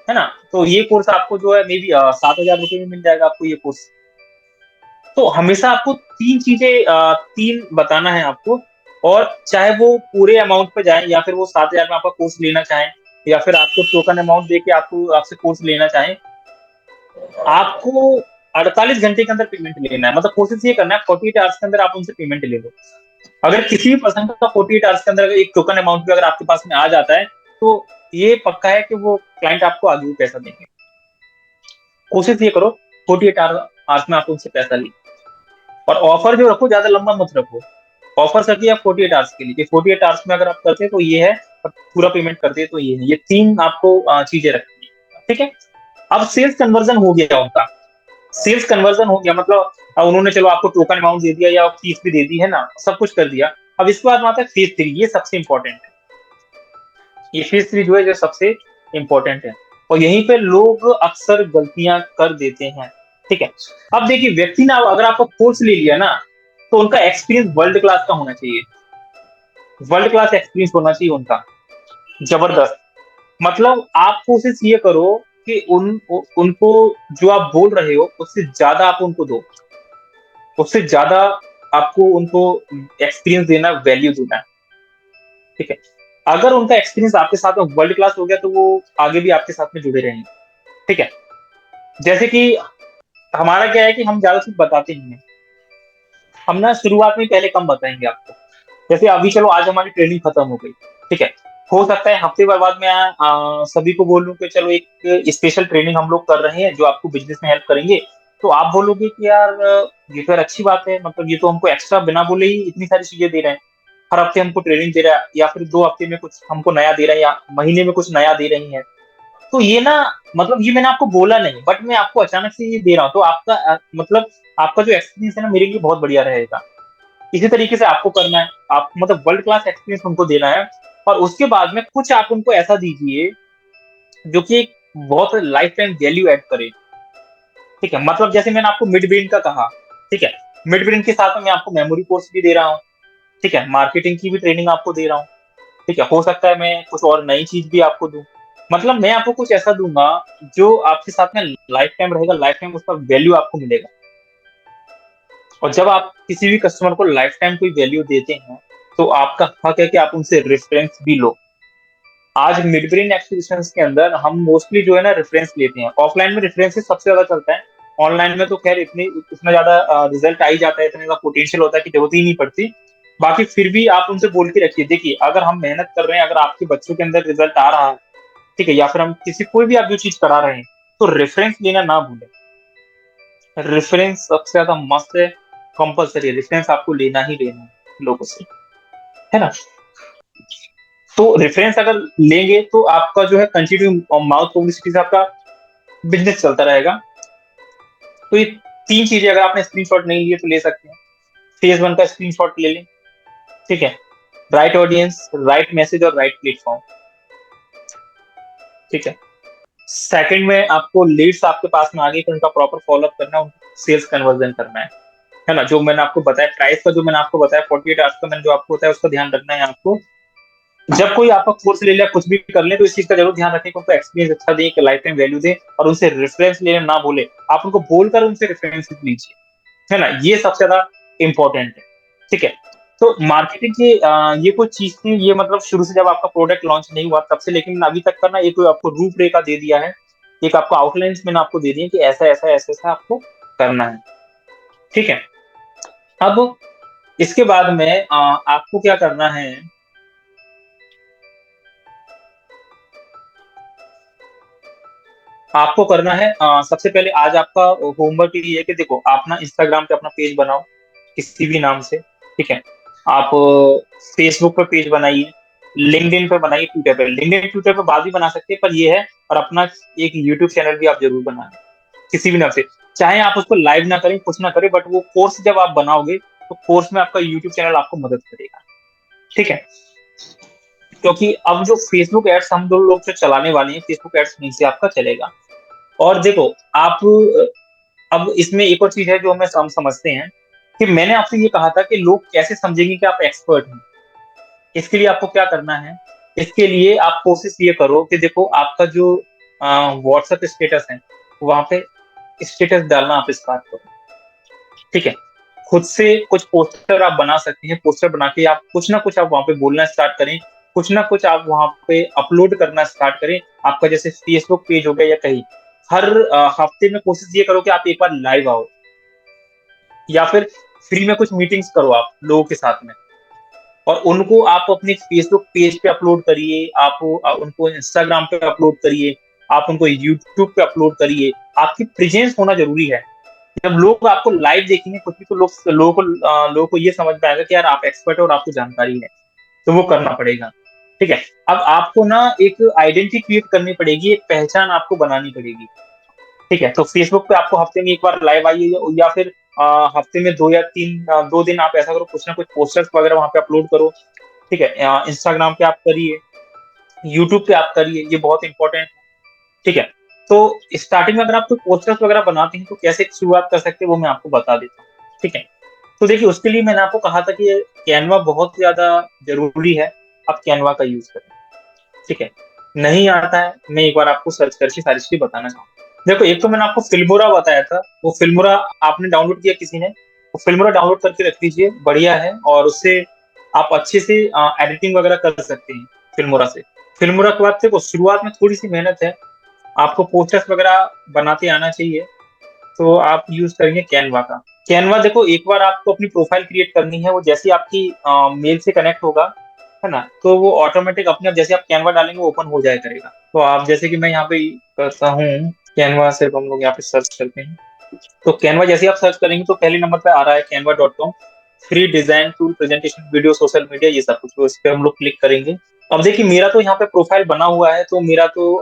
है ना। तो ये कोर्स आपको जो है मे बी 7,000 रुपये में मिल जाएगा आपको ये कोर्स। तो हमेशा आपको तीन चीजें, तीन बताना है आपको। और चाहे वो पूरे अमाउंट पे जाए, या फिर वो 7,000 में आपका कोर्स लेना चाहें, या फिर आपको टोकन अमाउंट देके आपको आपसे कोर्स लेना चाहें, आपको 48 घंटे के अंदर पेमेंट लेना है। मतलब कोशिश ये करना है 48 आवर्स के अंदर आप उनसे पेमेंट ले लो। अगर किसी भी पर्सन का 48 आवर्स के अंदर अगर एक टोकन अमाउंट भी अगर आपके पास में आ जाता है, तो ये पक्का है कि वो क्लाइंट आपको आगे भी पैसा देंगे। कोशिश ये करो 48 आवर्स में आप उनसे पैसा ली। और ऑफर जो रखो ज्यादा लंबा मत रखो। ऑफर रखिए आप 48 आवर्स के लिए, 48 आवर्स में अगर आप करते हैं तो ये है, और पूरा पेमेंट करते हैं तो ये है। ये तीन आपको चीजें रखनी है, ठीक है। अब सेल्स कन्वर्जन हो गया उनका, सेल्स कन्वर्जन हो गया, मतलब उन्होंने चलो आपको टोकन अमाउंट दे दिया या फीस भी दे दी है ना, सब कुछ कर दिया। अब इसके बाद आता है फेज 3, ये सबसे इंपॉर्टेंट है। ये फेज 3 जो है जो सबसे इंपॉर्टेंट है, और यहीं पे लोग अक्सर गलतियां कर देते हैं। ठीक है, अब देखिए व्यक्ति ना अगर आपका कोर्स ले लिया ना, तो उनका एक्सपीरियंस वर्ल्ड क्लास का होना चाहिए। वर्ल्ड क्लास एक्सपीरियंस होना चाहिए उनका, जबरदस्त। मतलब आप कोशिश ये करो कि उनको जो आप बोल रहे हो उससे ज्यादा आप उनको दो, उससे ज्यादा आपको उनको एक्सपीरियंस देना, वैल्यू देना। ठीक है, अगर उनका एक्सपीरियंस आपके साथ में वर्ल्ड क्लास हो गया तो वो आगे भी आपके साथ में जुड़े रहेंगे। ठीक है, जैसे कि हमारा क्या है कि हम ज्यादा कुछ बताते नहीं है, हम ना शुरुआत में पहले कम बताएंगे आपको। जैसे अभी चलो आज हमारी ट्रेनिंग खत्म हो गई, ठीक है, हो सकता है हफ्ते भर बाद में सभी को बोलूं कि चलो एक स्पेशल ट्रेनिंग हम लोग कर रहे हैं जो आपको बिजनेस में हेल्प करेंगे। तो आप बोलोगे कि यार ये तो यार अच्छी बात है, मतलब ये तो हमको एक्स्ट्रा बिना बोले ही इतनी सारी चीजें दे रहे हैं, हर हफ्ते हमको ट्रेनिंग दे रहा है, या फिर 2 हफ्ते में कुछ हमको नया दे रहा है, या महीने में कुछ नया दे रही है। तो ये ना, मतलब ये मैंने आपको बोला नहीं, बट मैं आपको अचानक से ये दे रहा हूँ, तो आपका मतलब आपका जो एक्सपीरियंस है ना मेरे लिए बहुत बढ़िया रहेगा। इसी तरीके से आपको करना है, आप मतलब वर्ल्ड क्लास एक्सपीरियंस उनको देना है। और उसके बाद में कुछ आप उनको ऐसा दीजिए जो कि एक बहुत लाइफ टाइम वैल्यू ऐड करे। ठीक है, मतलब जैसे मैंने आपको मिड ब्रेन का कहा, ठीक है, मिड ब्रेन के साथ में मैं आपको मेमोरी कोर्स भी दे रहा हूँ। ठीक है, मार्केटिंग की भी ट्रेनिंग आपको दे रहा हूँ। ठीक है, हो सकता है मैं कुछ और नई चीज भी आपको दूं। मतलब मैं आपको कुछ ऐसा दूंगा जो आपके साथ में लाइफ टाइम रहेगा, लाइफ टाइम उसका वैल्यू आपको मिलेगा। और जब आप किसी भी कस्टमर को लाइफ टाइम कोई वैल्यू देते हैं, तो आपका हक है कि आप उनसे रेफरेंस भी लो। आज मिड ब्रेन एक्विजिशंस के अंदर हम मोस्टली जो है ना रेफरेंस लेते हैं, ऑफलाइन में रेफरेंस सबसे ज्यादा चलता है। ऑनलाइन में तो खैर इतना ज्यादा रिजल्ट आ ही जाता है, इतना ज्यादा पोटेंशियल होता है कि जरूरत ही नहीं पड़ती। बाकी फिर भी आप उनसे बोल के रखिए, देखिए अगर हम मेहनत कर रहे हैं, अगर आपके बच्चों के अंदर रिजल्ट आ रहा है, ठीक है, या फिर हम किसी कोई भी आप जो चीज करा रहे हैं, तो रेफरेंस लेना ना भूलें। रेफरेंस सबसे ज्यादा मस्त है, कंपलसरी है, रेफरेंस आपको लेना ही लेना है लोगों से, है ना। तो रेफरेंस अगर लेंगे तो आपका जो है कंटिन्यू माउथ पब्लिसिटी से आपका बिजनेस चलता रहेगा। तो ये तीन चीजें अगर आपने स्क्रीनशॉट नहीं लिए तो ले सकते हैं। फेज 1 का स्क्रीनशॉट ले लें, ठीक है, राइट ऑडियंस, राइट मैसेज और राइट प्लेटफॉर्म। ठीक है, सेकंड में आपको लीड्स आपके पास में आ गई तो उनका प्रॉपर फॉलोअप करना है, सेल्स कन्वर्जन करना है ना। जो मैंने आपको बताया प्राइस का, जो मैंने आपको बताया 48 आवर्स का मैंने जो आपको बताया, उसका ध्यान रखना है आपको। जब कोई आपका कोर्स ले लिया, कुछ भी कर ले, तो इस चीज का जरूर ध्यान रखें कि उनको एक्सपीरियंस अच्छा दें, लाइफ टाइम वैल्यू दें, और उनसे रेफरेंस लेने ना भूले। आप उनको बोलकर उनसे रेफरेंस लीजिए, है ना, ये सबसे ज्यादा इंपॉर्टेंट है। ठीक है, तो मार्केटिंग की ये कुछ चीज थी, ये मतलब शुरू से जब आपका प्रोडक्ट लॉन्च नहीं हुआ तब से लेकिन अभी तक का ना, एक आपको रूपरेखा दे दिया है, एक आपको आउटलाइंस मैंने आपको दे दी है कि ऐसा ऐसा ऐसा ऐसा आपको करना है। ठीक है, अब इसके बाद में आपको क्या करना है, आपको करना है सबसे पहले आज आपका होमवर्क ये है कि देखो आप ना इंस्टाग्राम पे अपना पेज बनाओ किसी भी नाम से। ठीक है, आप फेसबुक पे पेज बनाइए, लिंक्डइन पे बनाइए, ट्विटर पे, लिंक्डइन ट्विटर पे बाद भी बना सकते हैं, पर ये है, और अपना एक यूट्यूब चैनल भी आप जरूर बनाएं किसी भी नाम से। चाहे आप उसको लाइव ना करें, कुछ ना करें, बट वो कोर्स जब आप बनाओगे तो कोर्स में आपका यूट्यूब चैनल आपको मदद करेगा। ठीक है, क्योंकि अब जो फेसबुक एड्स हम दो लोग जो चलाने वाले हैं, फेसबुक एड्स नहीं से आपका चलेगा। और देखो आप, अब इसमें एक और चीज है जो हम समझते हैं कि मैंने आपसे ये कहा था कि लोग कैसे समझेंगे कि आप एक्सपर्ट हैं। इसके लिए आपको क्या करना है, इसके लिए आप कोशिश ये करो कि देखो आपका जो व्हाट्सएप स्टेटस है, वहां पे स्टेटस डालना आप स्टार्ट करो। ठीक है, खुद से कुछ पोस्टर आप बना सकते हैं, पोस्टर बना के आप कुछ ना कुछ आप वहां पे बोलना स्टार्ट करें, कुछ ना कुछ आप वहां पे अपलोड करना स्टार्ट करें। आपका जैसे फेसबुक पेज हो गया या कहीं, हर हफ्ते में कोशिश ये करो कि आप एक बार लाइव आओ, या फिर फ्री में कुछ मीटिंग्स करो आप लोगों के साथ में, और उनको आप अपने फेसबुक पेज पे अपलोड करिए, आप उनको इंस्टाग्राम पे अपलोड करिए, आप उनको यूट्यूब पे अपलोड करिए। आपकी प्रेजेंस होना जरूरी है। जब लोग आपको लाइव देखेंगे कुछ भी, तो लोगों को ये समझ में आएगा कि यार आप एक्सपर्ट हो और आपको जानकारी है, तो वो करना पड़ेगा। ठीक है, अब आपको ना एक आइडेंटिटी क्रिएट करनी पड़ेगी, एक पहचान आपको बनानी पड़ेगी। ठीक है, तो फेसबुक पे आपको हफ्ते में एक बार लाइव आइए, या फिर हफ्ते में 2 दिन आप ऐसा करो, कुछ ना कुछ पोस्टर्स वगैरह वहां पे अपलोड करो। ठीक है, इंस्टाग्राम पे आप करिए, यूट्यूब पे आप करिए, ये बहुत इंपॉर्टेंट है। ठीक है, तो स्टार्टिंग में अगर आप कोई पोस्टर्स वगैरह बनाते हैं तो कैसे शुरुआत कर सकते हैं वो मैं आपको बता देता हूँ। ठीक है, तो देखिए उसके लिए मैंने आपको कहा था कि कैनवा बहुत ज्यादा जरूरी है, आप कैनवा का यूज करें। ठीक है, नहीं आता है, मैं एक बार आपको सर्च करके सारी चीजें बताना चाहूँ। देखो एक तो मैंने आपको फिल्मोरा बताया था, वो फिल्मोरा आपने डाउनलोड किया किसी ने, वो फिल्मोरा डाउनलोड करके रख लीजिए, बढ़िया है, और उससे आप अच्छे से एडिटिंग वगैरह कर सकते हैं फिल्मोरा से। फिल्मोरा के बाद देखो शुरुआत में थोड़ी सी मेहनत है, आपको पोस्टर्स वगैरह बनाते आना चाहिए, तो आप यूज करेंगे कैनवा का। कैनवा देखो एक बार आपको अपनी प्रोफाइल क्रिएट करनी है, वो जैसे आपकी मेल से कनेक्ट होगा, है ना, तो वो ऑटोमेटिक अपने आप जैसे आप कैनवा डालेंगे वो ओपन हो जाया करेगा। तो आप जैसे कि मैं यहाँ पे करता हूँ, कैनवा सिर्फ हम लोग यहाँ पे सर्च करते हैं, तो कैनवा जैसे आप सर्च करेंगे तो पहले नंबर पे आ रहा है canva.com, free design tool, presentation, video, social media, ये सब कुछ, तो इस पे हम लोग क्लिक करेंगे। अब देखिए मेरा तो यहाँ पे प्रोफाइल बना हुआ है, तो मेरा तो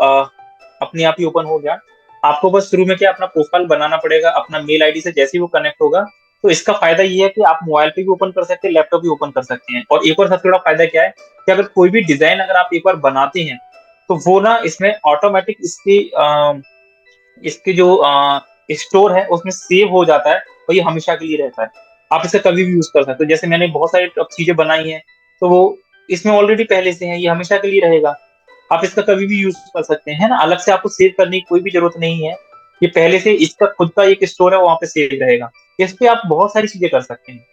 अपने आप ही ओपन हो गया। आपको बस शुरू में क्या अपना प्रोफाइल बनाना पड़ेगा, अपना मेल आईडी से जैसे ही वो कनेक्ट होगा। तो इसका फायदा ये है कि आप मोबाइल पे भी ओपन कर सकते हैं, लैपटॉप भी ओपन कर सकते हैं। और एक और सबसे बड़ा फायदा क्या है कि अगर कोई भी डिजाइन अगर आप एक बार बनाते हैं, तो वो ना इसमें ऑटोमेटिक इसकी इसके जो स्टोर है उसमें सेव हो जाता है, और ये हमेशा के लिए रहता है। आप इसे कभी भी यूज कर सकते हो, जैसे मैंने बहुत सारी अब चीजें बनाई हैं, तो वो इसमें ऑलरेडी पहले से है, ये हमेशा के लिए रहेगा। आप इसका कभी भी यूज कर सकते हैं, है ना, अलग से आपको सेव करने की कोई भी जरूरत नहीं है। ये पहले से इसका खुद का एक स्टोर है, वहां पे सेव रहेगा। इस पे आप बहुत सारी चीजें कर सकते हैं।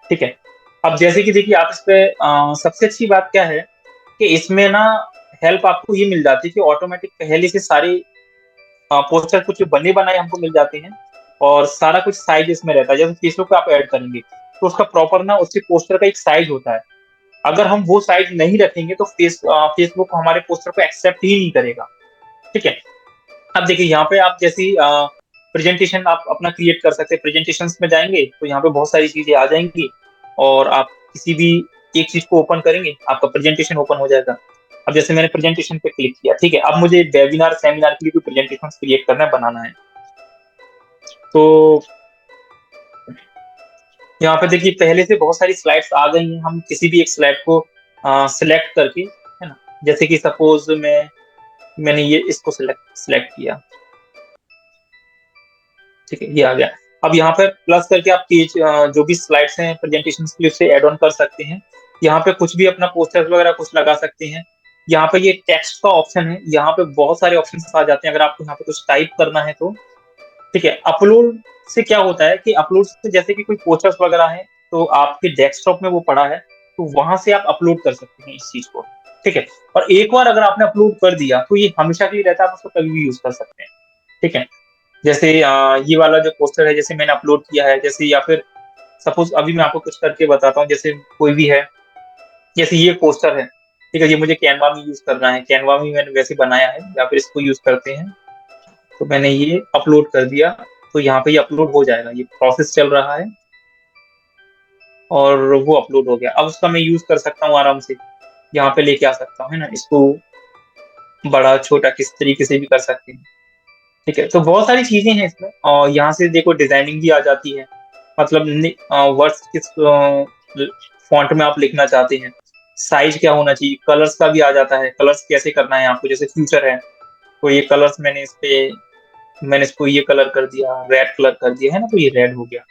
ठीक है, अब जैसे कि देखिए आप इस पे सबसे अच्छी बात क्या है कि इसमें ना हेल्प आपको ये मिल जाती है कि ऑटोमेटिक पहले से सारे पोस्टर कुछ बने बनाए हमको मिल जाते हैं, और सारा कुछ साइज इसमें रहता है। जैसे फेसबुक पे आप ऐड करेंगे तो उसका प्रॉपर ना उसके पोस्टर का एक साइज होता है। अगर हम वो साइज नहीं रखेंगे तो फेसबुक हमारे पोस्टर को एक्सेप्ट ही नहीं करेगा। ठीक है, अब देखिए यहाँ पे आप जैसी प्रेजेंटेशन आप अपना क्रिएट कर सकते हैं, प्रेजेंटेशन में जाएंगे तो यहाँ पे बहुत सारी चीजें आ जाएंगी, और आप किसी भी एक चीज को ओपन करेंगे आपका प्रेजेंटेशन ओपन हो जाएगा। अब जैसे मैंने प्रेजेंटेशन पे क्लिक किया, ठीक है, अब मुझे वेबिनार सेमिनार के लिए कोई प्रेजेंटेशन क्रिएट करना है, बनाना है, तो यहाँ पे देखिए पहले से बहुत सारी स्लाइड्स आ गई हैं, हम किसी भी एक स्लाइड को सिलेक्ट करके, है ना, जैसे कि सपोज मैंने ये इसको सिलेक्ट सिलेक्ट किया। ठीक है, ये आ गया। अब यहाँ पे प्लस करके आप पेज जो भी स्लाइड्स हैं प्रेजेंटेशन के लिए उससे ऐड ऑन कर सकते हैं। यहाँ पे कुछ भी अपना पोस्टर वगैरह कुछ लगा सकते हैं। यहाँ पे ये टेक्स्ट का ऑप्शन है, यहाँ पे बहुत सारे ऑप्शन आ जाते हैं अगर आपको यहाँ पे कुछ टाइप करना है तो। ठीक है, अपलोड से क्या होता है कि अपलोड से जैसे कि कोई पोस्टर्स वगैरह है, तो आपके डेस्कटॉप में वो पड़ा है, तो वहां से आप अपलोड कर सकते हैं इस चीज को। ठीक है, और एक बार अगर आपने अपलोड कर दिया तो ये हमेशा के लिए रहता है, आप उसको कभी भी यूज कर सकते हैं। ठीक है, जैसे ये वाला जो पोस्टर है जैसे मैंने अपलोड किया है, जैसे, या फिर सपोज अभी मैं आपको कुछ करके बताता हूँ, जैसे कोई भी है, जैसे ये पोस्टर है, ठीक है, ये मुझे कैनवा में यूज करना है, कैनवा में मैंने वैसे बनाया है, या फिर इसको यूज करते हैं, तो मैंने ये अपलोड कर दिया, तो यहाँ पे ये अपलोड हो जाएगा, ये प्रोसेस चल रहा है, और वो अपलोड हो गया। अब उसका मैं यूज कर सकता हूँ आराम से, यहाँ पे लेके आ सकता हूँ, है ना, इसको बड़ा छोटा किस तरीके से भी कर सकते हैं। ठीक है, तो बहुत सारी चीजें हैं इसमें, और यहाँ से देखो डिजाइनिंग भी आ जाती है। मतलब वर्ड्स किस फॉन्ट में आप लिखना चाहते हैं, साइज क्या होना चाहिए, कलर्स का भी आ जाता है, कलर्स कैसे करना है आपको, जैसे फ्यूचर है तो ये कलर्स मैंने इसको ये कलर कर दिया, रेड कलर कर दिया है ना, तो ये रेड हो गया।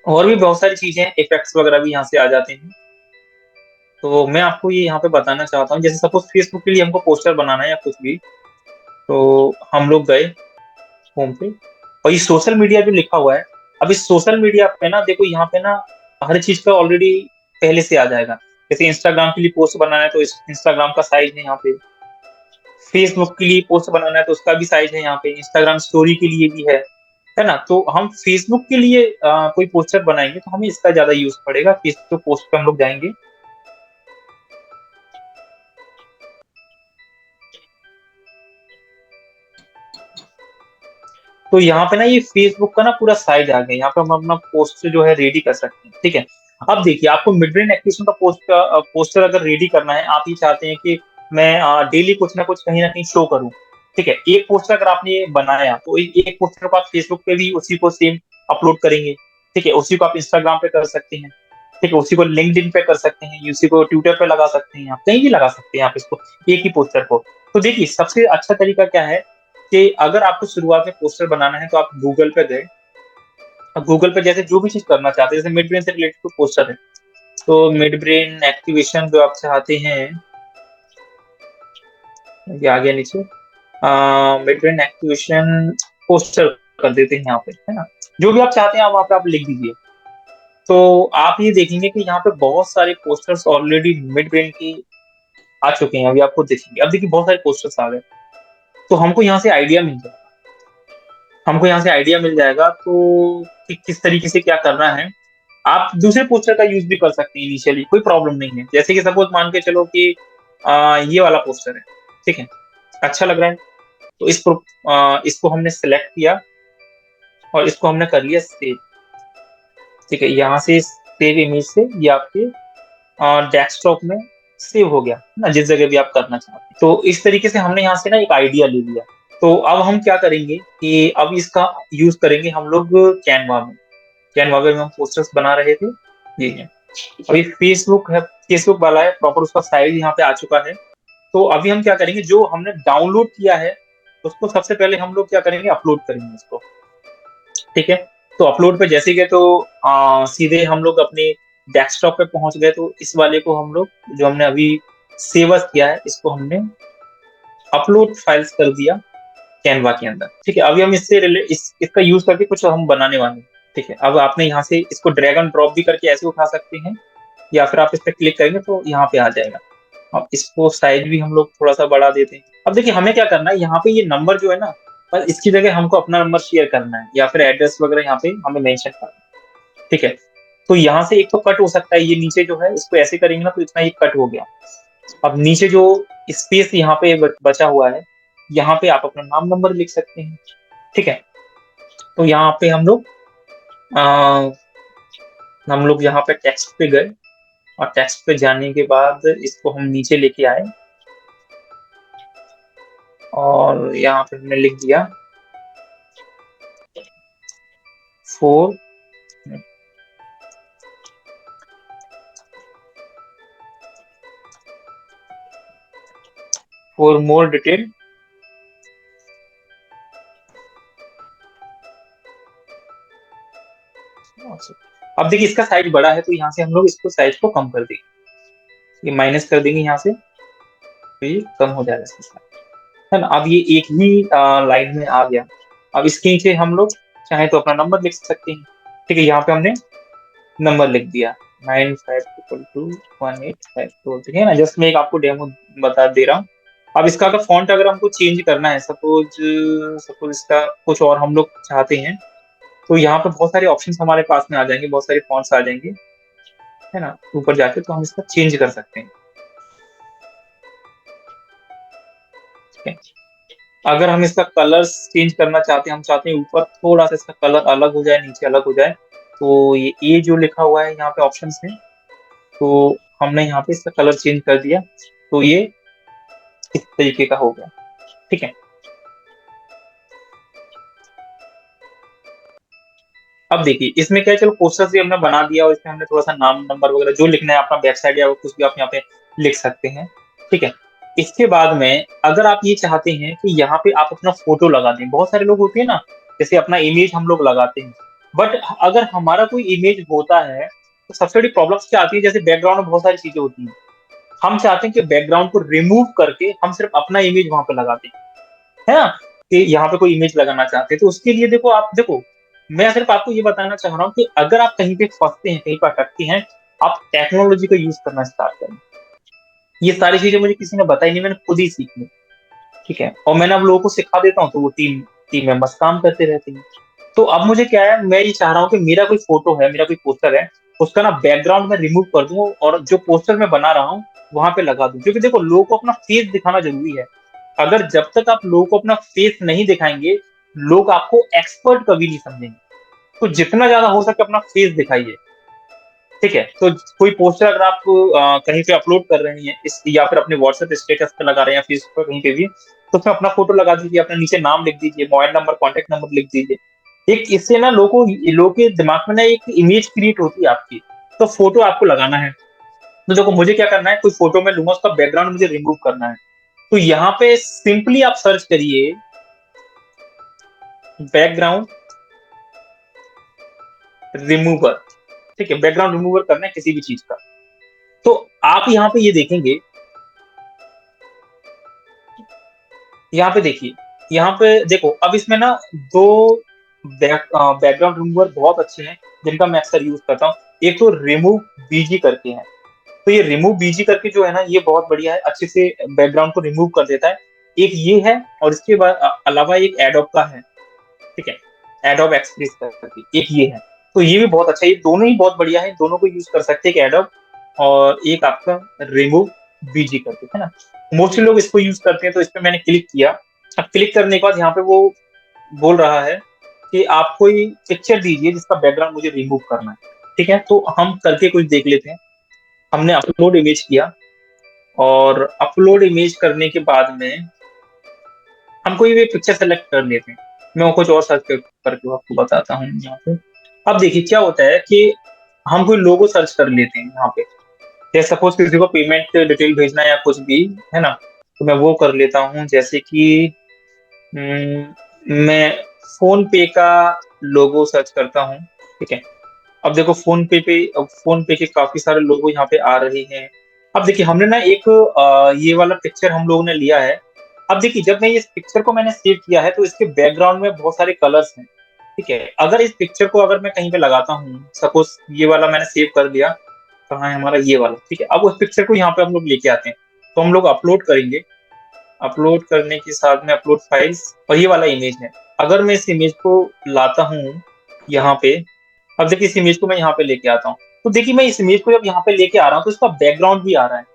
और भी बहुत सारी चीजें, इफेक्ट्स वगैरह भी यहाँ से आ जाते हैं। तो मैं आपको ये यहाँ पे बताना चाहता हूँ, जैसे सपोज फेसबुक के लिए हमको पोस्टर बनाना है या कुछ भी, तो हम लोग गए होम पे, और ये सोशल मीडिया जो लिखा हुआ है, अब इस सोशल मीडिया पे ना देखो, यहाँ पे ना हर चीज का ऑलरेडी पहले से आ जाएगा। जैसे इंस्टाग्राम के लिए पोस्ट बनाना है तो इंस्टाग्राम का साइज है यहाँ पे, फेसबुक के लिए पोस्ट बनाना है तो उसका भी साइज है यहाँ पे, इंस्टाग्राम स्टोरी के लिए भी है ना। तो हम फेसबुक के लिए कोई पोस्टर बनाएंगे तो हमें इसका ज्यादा यूज पड़ेगा, फेसबुक पोस्ट पे हम लोग जाएंगे। तो यहाँ पे ना ये फेसबुक का ना पूरा साइज आ गया, यहाँ पे हम अपना पोस्टर जो है रेडी कर सकते हैं, ठीक है। अब देखिए, आपको मिड ब्रेन एक्टिवेशन का पोस्टर अगर रेडी करना है, आप ये चाहते हैं कि मैं डेली कुछ ना कहीं शो करूँ, ठीक है। एक पोस्टर अगर आपने बनाया तो एक पोस्टर को आप फेसबुक पे भी उसी को सेम अपलोड करेंगे, ठीक है। उसी को आप इंस्टाग्राम पे कर सकते हैं, ठीक है। उसी को लिंक्डइन पे कर सकते हैं, उसी को ट्विटर पे लगा सकते हैं, आप कहीं भी लगा सकते हैं आप इसको, एक ही पोस्टर को। तो देखिए, सबसे अच्छा तरीका क्या है कि अगर आपको शुरुआत में पोस्टर बनाना है तो आप गूगल पे गए। अब गूगल पे जैसे जो भी चीज करना चाहते हैं, जैसे मिड ब्रेन से रिलेटेड कोई पोस्टर है, तो मिड ब्रेन एक्टिवेशन जो आप चाहते हैं, ये आ गया नीचे, मिड ब्रेन एक्टिवेशन पोस्टर कर देते हैं यहाँ पे, है ना। जो भी आप चाहते हैं वहाँ पे आप लिख दीजिए। तो आप ये देखेंगे कि यहाँ पे बहुत सारे पोस्टर्स ऑलरेडी मिड ब्रेन की आ चुके हैं, अभी आपको दिखेंगे। अब देखिए, बहुत सारे पोस्टर्स आ गए, तो हमको यहाँ से आइडिया मिल जाएगा तो कि किस तरीके से क्या करना है। आप दूसरे पोस्टर का यूज भी कर सकते हैं इनिशियली, कोई प्रॉब्लम नहीं है। जैसे कि सपोज मान के चलो कि ये वाला पोस्टर है, ठीक है, अच्छा लग रहा है, तो इसको हमने सेलेक्ट किया और इसको हमने कर लिया सेव, ठीक है। यहाँ से सेव इमेज से ये आपके डेस्कटॉप में सेव हो गया ना, जिस जगह भी आप करना चाहते हैं। तो इस तरीके से हमने यहाँ से ना एक आइडिया ले लिया। तो अब हम क्या करेंगे कि अब इसका यूज करेंगे हम लोग कैनवा में। कैनवा में हम पोस्टर्स बना रहे थे, ये है। अभी फेसबुक है, फेसबुक वाला है प्रॉपर, उसका साइज यहाँ पे आ चुका है। तो अभी हम क्या करेंगे, जो हमने डाउनलोड किया है उसको सबसे पहले हम लोग क्या करेंगे, अपलोड करेंगे उसको, ठीक है। तो अपलोड पे जैसे गए तो सीधे हम लोग अपने डेस्कटॉप पे पहुंच गए। तो इस वाले को हम लोग, जो हमने अभी सेव किया है, इसको हमने अपलोड फाइल्स कर दिया कैनवा के अंदर, ठीक है। अभी हम इसका यूज करके कुछ हम बनाने वाले हैं, ठीक है। अब आपने यहाँ से इसको ड्रैग एंड ड्रॉप भी करके ऐसे उठा सकते हैं, या फिर आप इस पर क्लिक करेंगे तो यहाँ पे आ जाएगा। अब इसको साइज भी हम लोग थोड़ा सा बढ़ा देते हैं। अब देखिए, हमें क्या करना है, यहाँ पे ये नंबर जो है ना, पर इसकी जगह हमको अपना नंबर शेयर करना है, या फिर एड्रेस वगैरह यहाँ पे हमें मेंशन करना है, ठीक है। तो यहाँ से एक तो कट हो सकता है, ये नीचे जो है इसको ऐसे करेंगे ना तो इतना ही कट हो गया। अब नीचे जो स्पेस यहाँ पे बचा हुआ है, यहाँ पे आप अपना नाम नंबर लिख सकते हैं, ठीक है। तो यहाँ पे आ, हम लोग यहाँ पे टेक्स्ट पे गए, और टेक्स्ट पे जाने के बाद इसको हम नीचे लेके आए, और यहाँ पे हमने लिख दिया 4 फॉर मोर डिटेल। अब देखिए, इसका साइज बड़ा है तो यहाँ से हम लोग इसको साइज को कम कर देंगे, ये माइनस कर देंगे यहाँ से, तो ये कम हो जाएगा इसका size, है ना। अब ये एक ही लाइन में आ गया। अब इसके नीचे हम लोग चाहे तो अपना नंबर लिख सकते हैं, ठीक है। यहाँ पे हमने नंबर लिख दिया 95 2 1 8 5 4, ठीक है ना। जस्ट मैं एक आपको डेमो बता दे रहा हूँ। अब इसका अगर फॉन्ट अगर हमको चेंज करना है, सपोज सपोज इसका कुछ और हम लोग चाहते हैं, तो यहाँ पे बहुत सारे ऑप्शंस हमारे पास में आ जाएंगे, बहुत सारे फॉन्ट्स आ जाएंगे, है ना। ऊपर जाके तो हम इसका चेंज कर सकते हैं, ठीक है। अगर हम इसका कलर चेंज करना चाहते हैं, हम चाहते हैं ऊपर थोड़ा सा इसका कलर अलग हो जाए, नीचे अलग हो जाए, तो ये जो लिखा हुआ है यहाँ पे ऑप्शंस में, तो हमने यहाँ पे इसका कलर चेंज कर दिया, तो ये इस तरीके का हो गया, ठीक है। अब देखिए इसमें क्या है, चलो पोस्टर्स भी हमने बना दिया और इसमें हमने थोड़ा सा नाम नंबर वगैरह जो लिखना है अपना वेबसाइट या कुछ भी आप यहाँ पे लिख सकते हैं। ठीक है। इसके बाद में अगर आप ये चाहते हैं कि यहाँ पे आप अपना फोटो लगा दें, बहुत सारे लोग होते हैं ना, जैसे अपना इमेज हम लोग लगाते हैं, बट अगर हमारा कोई इमेज होता है तो सबसे बड़ी प्रॉब्लम्स क्या आती है, जैसे बैकग्राउंड में बहुत सारी चीजें होती हैं, हम चाहते हैं कि बैकग्राउंड को रिमूव करके हम सिर्फ अपना इमेज वहां पे लगा दें, है ना, कि यहाँ पे कोई इमेज लगाना चाहते हैं। तो उसके लिए देखो, आप देखो, मैं सिर्फ आपको ये बताना चाह रहा हूँ कि अगर आप कहीं पे फंसते हैं, कहीं पर अटकते हैं, आप टेक्नोलॉजी का यूज करना स्टार्ट करें। ये सारी चीजें मुझे किसी ने बताई नहीं, मैंने खुद ही सीखी। ठीक है। और मैंने अब लोगों को सिखा देता हूँ तो वो टीम टीम मेंबर्स काम करते रहते हैं। तो अब मुझे क्या है, मैं ये चाह रहा हूँ कि मेरा कोई फोटो है, मेरा कोई पोस्टर है, उसका ना बैकग्राउंड में रिमूव कर दूं और जो पोस्टर मैं बना रहा हूँ वहां पे लगा दूं, क्योंकि देखो लोगों को अपना फेस दिखाना जरूरी है। अगर जब तक आप लोगों को अपना फेस नहीं दिखाएंगे, लोग आपको एक्सपर्ट कभी नहीं समझेंगे। तो जितना ज्यादा हो सके अपना फेस दिखाइए। ठीक है। तो कोई पोस्टर अगर आप कहीं पे अपलोड कर रहे हैं इस, या फिर अपने व्हाट्सएप स्टेटस पे लगा रहे हैं या फेसबुक पर कहीं पे भी, तो उसमें अपना फोटो लगा दीजिए, अपने नीचे नाम लिख दीजिए, मोबाइल नंबर, कॉन्टेक्ट नंबर लिख दीजिए। एक इससे ना लोगों के दिमाग में ना एक इमेज क्रिएट होती है आपकी। तो फोटो आपको लगाना है। तो देखो मुझे क्या करना है, कोई फोटो में लूंगा, उसका बैकग्राउंड मुझे रिमूव करना है। तो यहाँ पे सिंपली आप सर्च करिए बैकग्राउंड रिमूवर। ठीक है, बैकग्राउंड रिमूवर करना है किसी भी चीज का। तो आप यहाँ पे ये देखेंगे, यहाँ पे देखिए, यहाँ पे देखो, अब इसमें ना दो बैकग्राउंड रिमूवर बहुत अच्छे हैं जिनका मैं अक्सर यूज करता हूँ। एक तो रिमूव बीजी करके है। तो ये रिमूव बीजी करके जो है ना, ये बहुत बढ़िया है, अच्छे से बैकग्राउंड को रिमूव कर देता है। एक ये है, और इसके बाद अलावा एक एडोब का है। ठीक है, एडोब एक्सप्रेस करके एक ये है। तो ये भी बहुत अच्छा है, ये दोनों ही बहुत बढ़िया है, दोनों को यूज कर सकते हैं, एक एडोब और एक आपका रिमूव बीजी करके, है ना। मोस्टली लोग इसको यूज करते हैं। तो इस पे मैंने क्लिक किया। अब क्लिक करने के बाद यहाँ पे वो बोल रहा है कि आप कोई पिक्चर दीजिए जिसका बैकग्राउंड मुझे रिमूव करना है। ठीक है, तो हम करके कुछ देख लेते हैं। हमने अपलोड इमेज किया, और अपलोड इमेज करने के बाद में हम कोई भी पिक्चर सेलेक्ट कर लेते हैं। मैं वो कुछ और सर्च करके आपको बताता हूँ यहाँ पे। अब देखिए क्या होता है कि हम कोई लोगो सर्च कर लेते हैं यहाँ पे, जैसे सपोज किसी को पेमेंट डिटेल भेजना है या कुछ भी, है ना। तो मैं वो कर लेता हूँ, जैसे कि मैं फोन पे का लोगो सर्च करता हूँ। ठीक है। अब देखो फोन पे के काफी सारे लोगो यहाँ पे आ रहे हैं। अब देखिए हमने ना एक ये वाला पिक्चर हम लोगों ने लिया है। अब देखिए जब मैं इस पिक्चर को मैंने सेव किया है तो इसके बैकग्राउंड में बहुत सारे कलर्स हैं। ठीक है, अगर इस पिक्चर को अगर मैं कहीं पे लगाता हूँ, सपोज ये वाला मैंने सेव कर दिया, कहाँ है हमारा ये वाला। ठीक है, अब उस पिक्चर को यहाँ पे हम लोग लेके आते हैं। तो हम लोग अपलोड करेंगे। अपलोड करने के साथ में अपलोड फाइल्स, और ये वाला इमेज है। अगर मैं इस इमेज को लाता हूँ यहाँ पे, अब देखिए इस इमेज को मैं यहाँ पे लेके आता हूँ। तो देखिए मैं इस इमेज को जब यहाँ पे लेके आ रहा हूँ तो इसका बैकग्राउंड भी आ रहा है।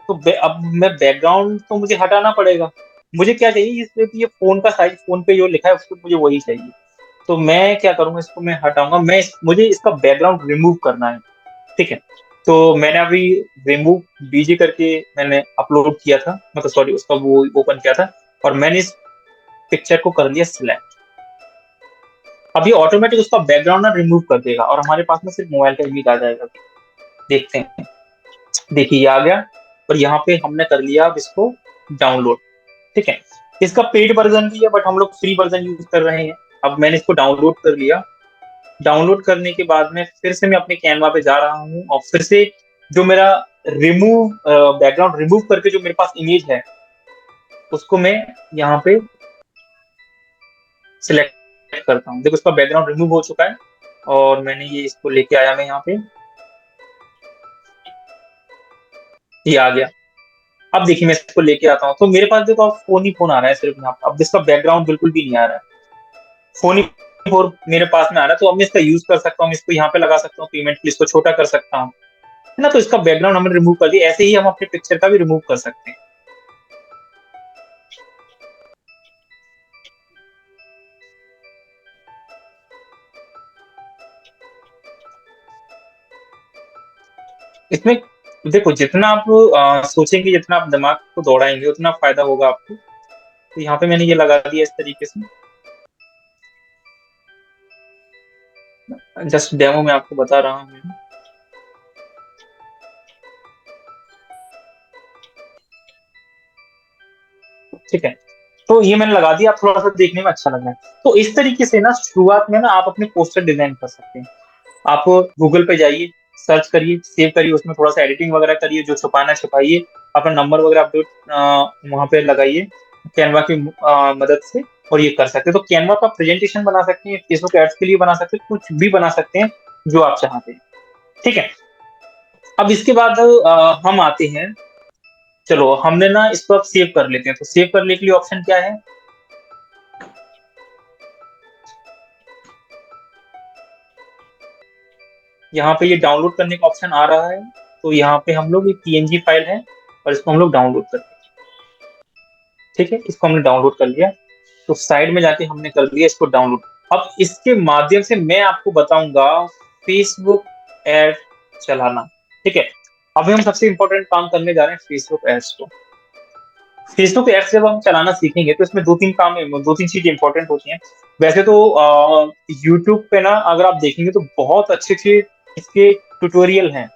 तो अब मैं बैकग्राउंड तो मुझे हटाना पड़ेगा। मुझे क्या चाहिए, इसलिए कि ये फोन का साइज, फोन पे जो लिखा है उसको मुझे वही चाहिए। तो मैं क्या करूंगा, इसको मैं हटाऊंगा, मुझे इसका बैकग्राउंड रिमूव करना है। ठीक है। तो मैंने अभी रिमूव बीजी करके मैंने अपलोड किया था, मतलब सॉरी उसका वो ओपन किया था, और मैंने इस पिक्चर को कर लिया सिलेक्ट। अब ये ऑटोमेटिक उसका बैकग्राउंड ना रिमूव कर देगा और हमारे पास में सिर्फ मोबाइल का इमेज आ जाएगा। देखते हैं, देखिए ये आ गया। और यहाँ पे हमने कर लिया अब इसको डाउनलोड। ठीक है, इसका पेड वर्जन भी है बट हम लोग फ्री वर्जन यूज कर रहे हैं। अब मैंने इसको डाउनलोड कर लिया। डाउनलोड करने के बाद में फिर से मैं अपने कैनवा पे जा रहा हूँ और फिर से जो मेरा रिमूव बैकग्राउंड रिमूव करके जो मेरे पास इमेज है उसको मैं यहाँ पे सिलेक्ट करता हूँ। देखो उसका बैकग्राउंड रिमूव हो चुका है और मैंने ये इसको लेके आया मैं यहाँ पे, ये आ गया। अब देखिए मैं इसको लेके आता हूँ तो मेरे पास देखो अब फोन ही फोन आ रहा है सिर्फ यहाँ पे। अब इसका बैकग्राउंड बिल्कुल भी नहीं आ रहा है, फोन ही फोन मेरे पास में आ रहा है। तो अब मैं इसका यूज कर सकता हूँ, इसको यहाँ पे लगा सकता हूँ, पेमेंट के लिए इसको छोटा कर सकता हूँ, है ना। तो इसका बैकग्राउंड हमने रिमूव कर दिया। ऐसे ही हम अपने पिक्चर का भी रिमूव कर सकते हैं। इसमें देखो जितना आप सोचेंगे, जितना आप दिमाग को दौड़ाएंगे उतना फायदा होगा आपको। तो यहाँ पे मैंने ये लगा दिया इस तरीके से। जस्ट डेमो में आपको बता रहा हूँ। ठीक है, तो ये मैंने लगा दिया, आप थोड़ा सा देखने में अच्छा लग रहा है। तो इस तरीके से ना शुरुआत में ना आप अपने पोस्टर डिजाइन कर सकते हैं। आप गूगल पे जाइए, सर्च करिए, सेव करिए, उसमें थोड़ा सा एडिटिंग वगैरह करिए, जो छुपाना छुपाइए, अपना नंबर वगैरह अपडेट वहां पे लगाइए कैनवा की मदद से, और ये कर सकते हैं। तो कैनवा का प्रेजेंटेशन बना सकते हैं, फेसबुक एड्स के लिए बना सकते हैं, कुछ भी बना सकते हैं जो आप चाहते हैं। ठीक है, अब इसके बाद हम आते हैं, चलो हमने ना इसको अब सेव कर लेते हैं। तो सेव करने के लिए ऑप्शन क्या है, यहाँ पे ये डाउनलोड करने का ऑप्शन आ रहा है। तो यहाँ पे हम लोग, ये पीएनजी फाइल है और इसको हम लोग डाउनलोड करते हैं। ठीक है, इसको हमने डाउनलोड कर लिया, तो साइड में जाके हमने कर दिया इसको डाउनलोड। अब इसके माध्यम से मैं आपको बताऊंगा फेसबुक एड चलाना। ठीक है, अभी हम सबसे इंपॉर्टेंट काम करने जा रहे हैं फेसबुक एड्स को। फेसबुक एड्स जब हम चलाना सीखेंगे तो इसमें दो तीन चीजें इंपॉर्टेंट होती हैं। वैसे तो यूट्यूब पे ना अगर आप देखेंगे तो बहुत अच्छे अच्छे इसके ट्यूटोरियल हैं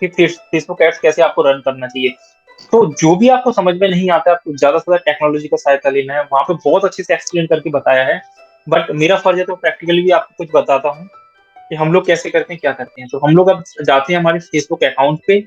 कि फेसबुक एड्स कैसे आपको रन करना चाहिए। तो जो भी आपको समझ में नहीं आता, आपको ज्यादा से ज्यादा टेक्नोलॉजी का सहायता लेना है, वहां पे बहुत अच्छे से एक्सप्लेन करके बताया है। बट मेरा फर्ज है तो प्रैक्टिकली भी आपको कुछ बताता हूँ कि हम लोग कैसे करते हैं, क्या करते हैं। तो हम लोग अब जाते हैं हमारे फेसबुक अकाउंट पे,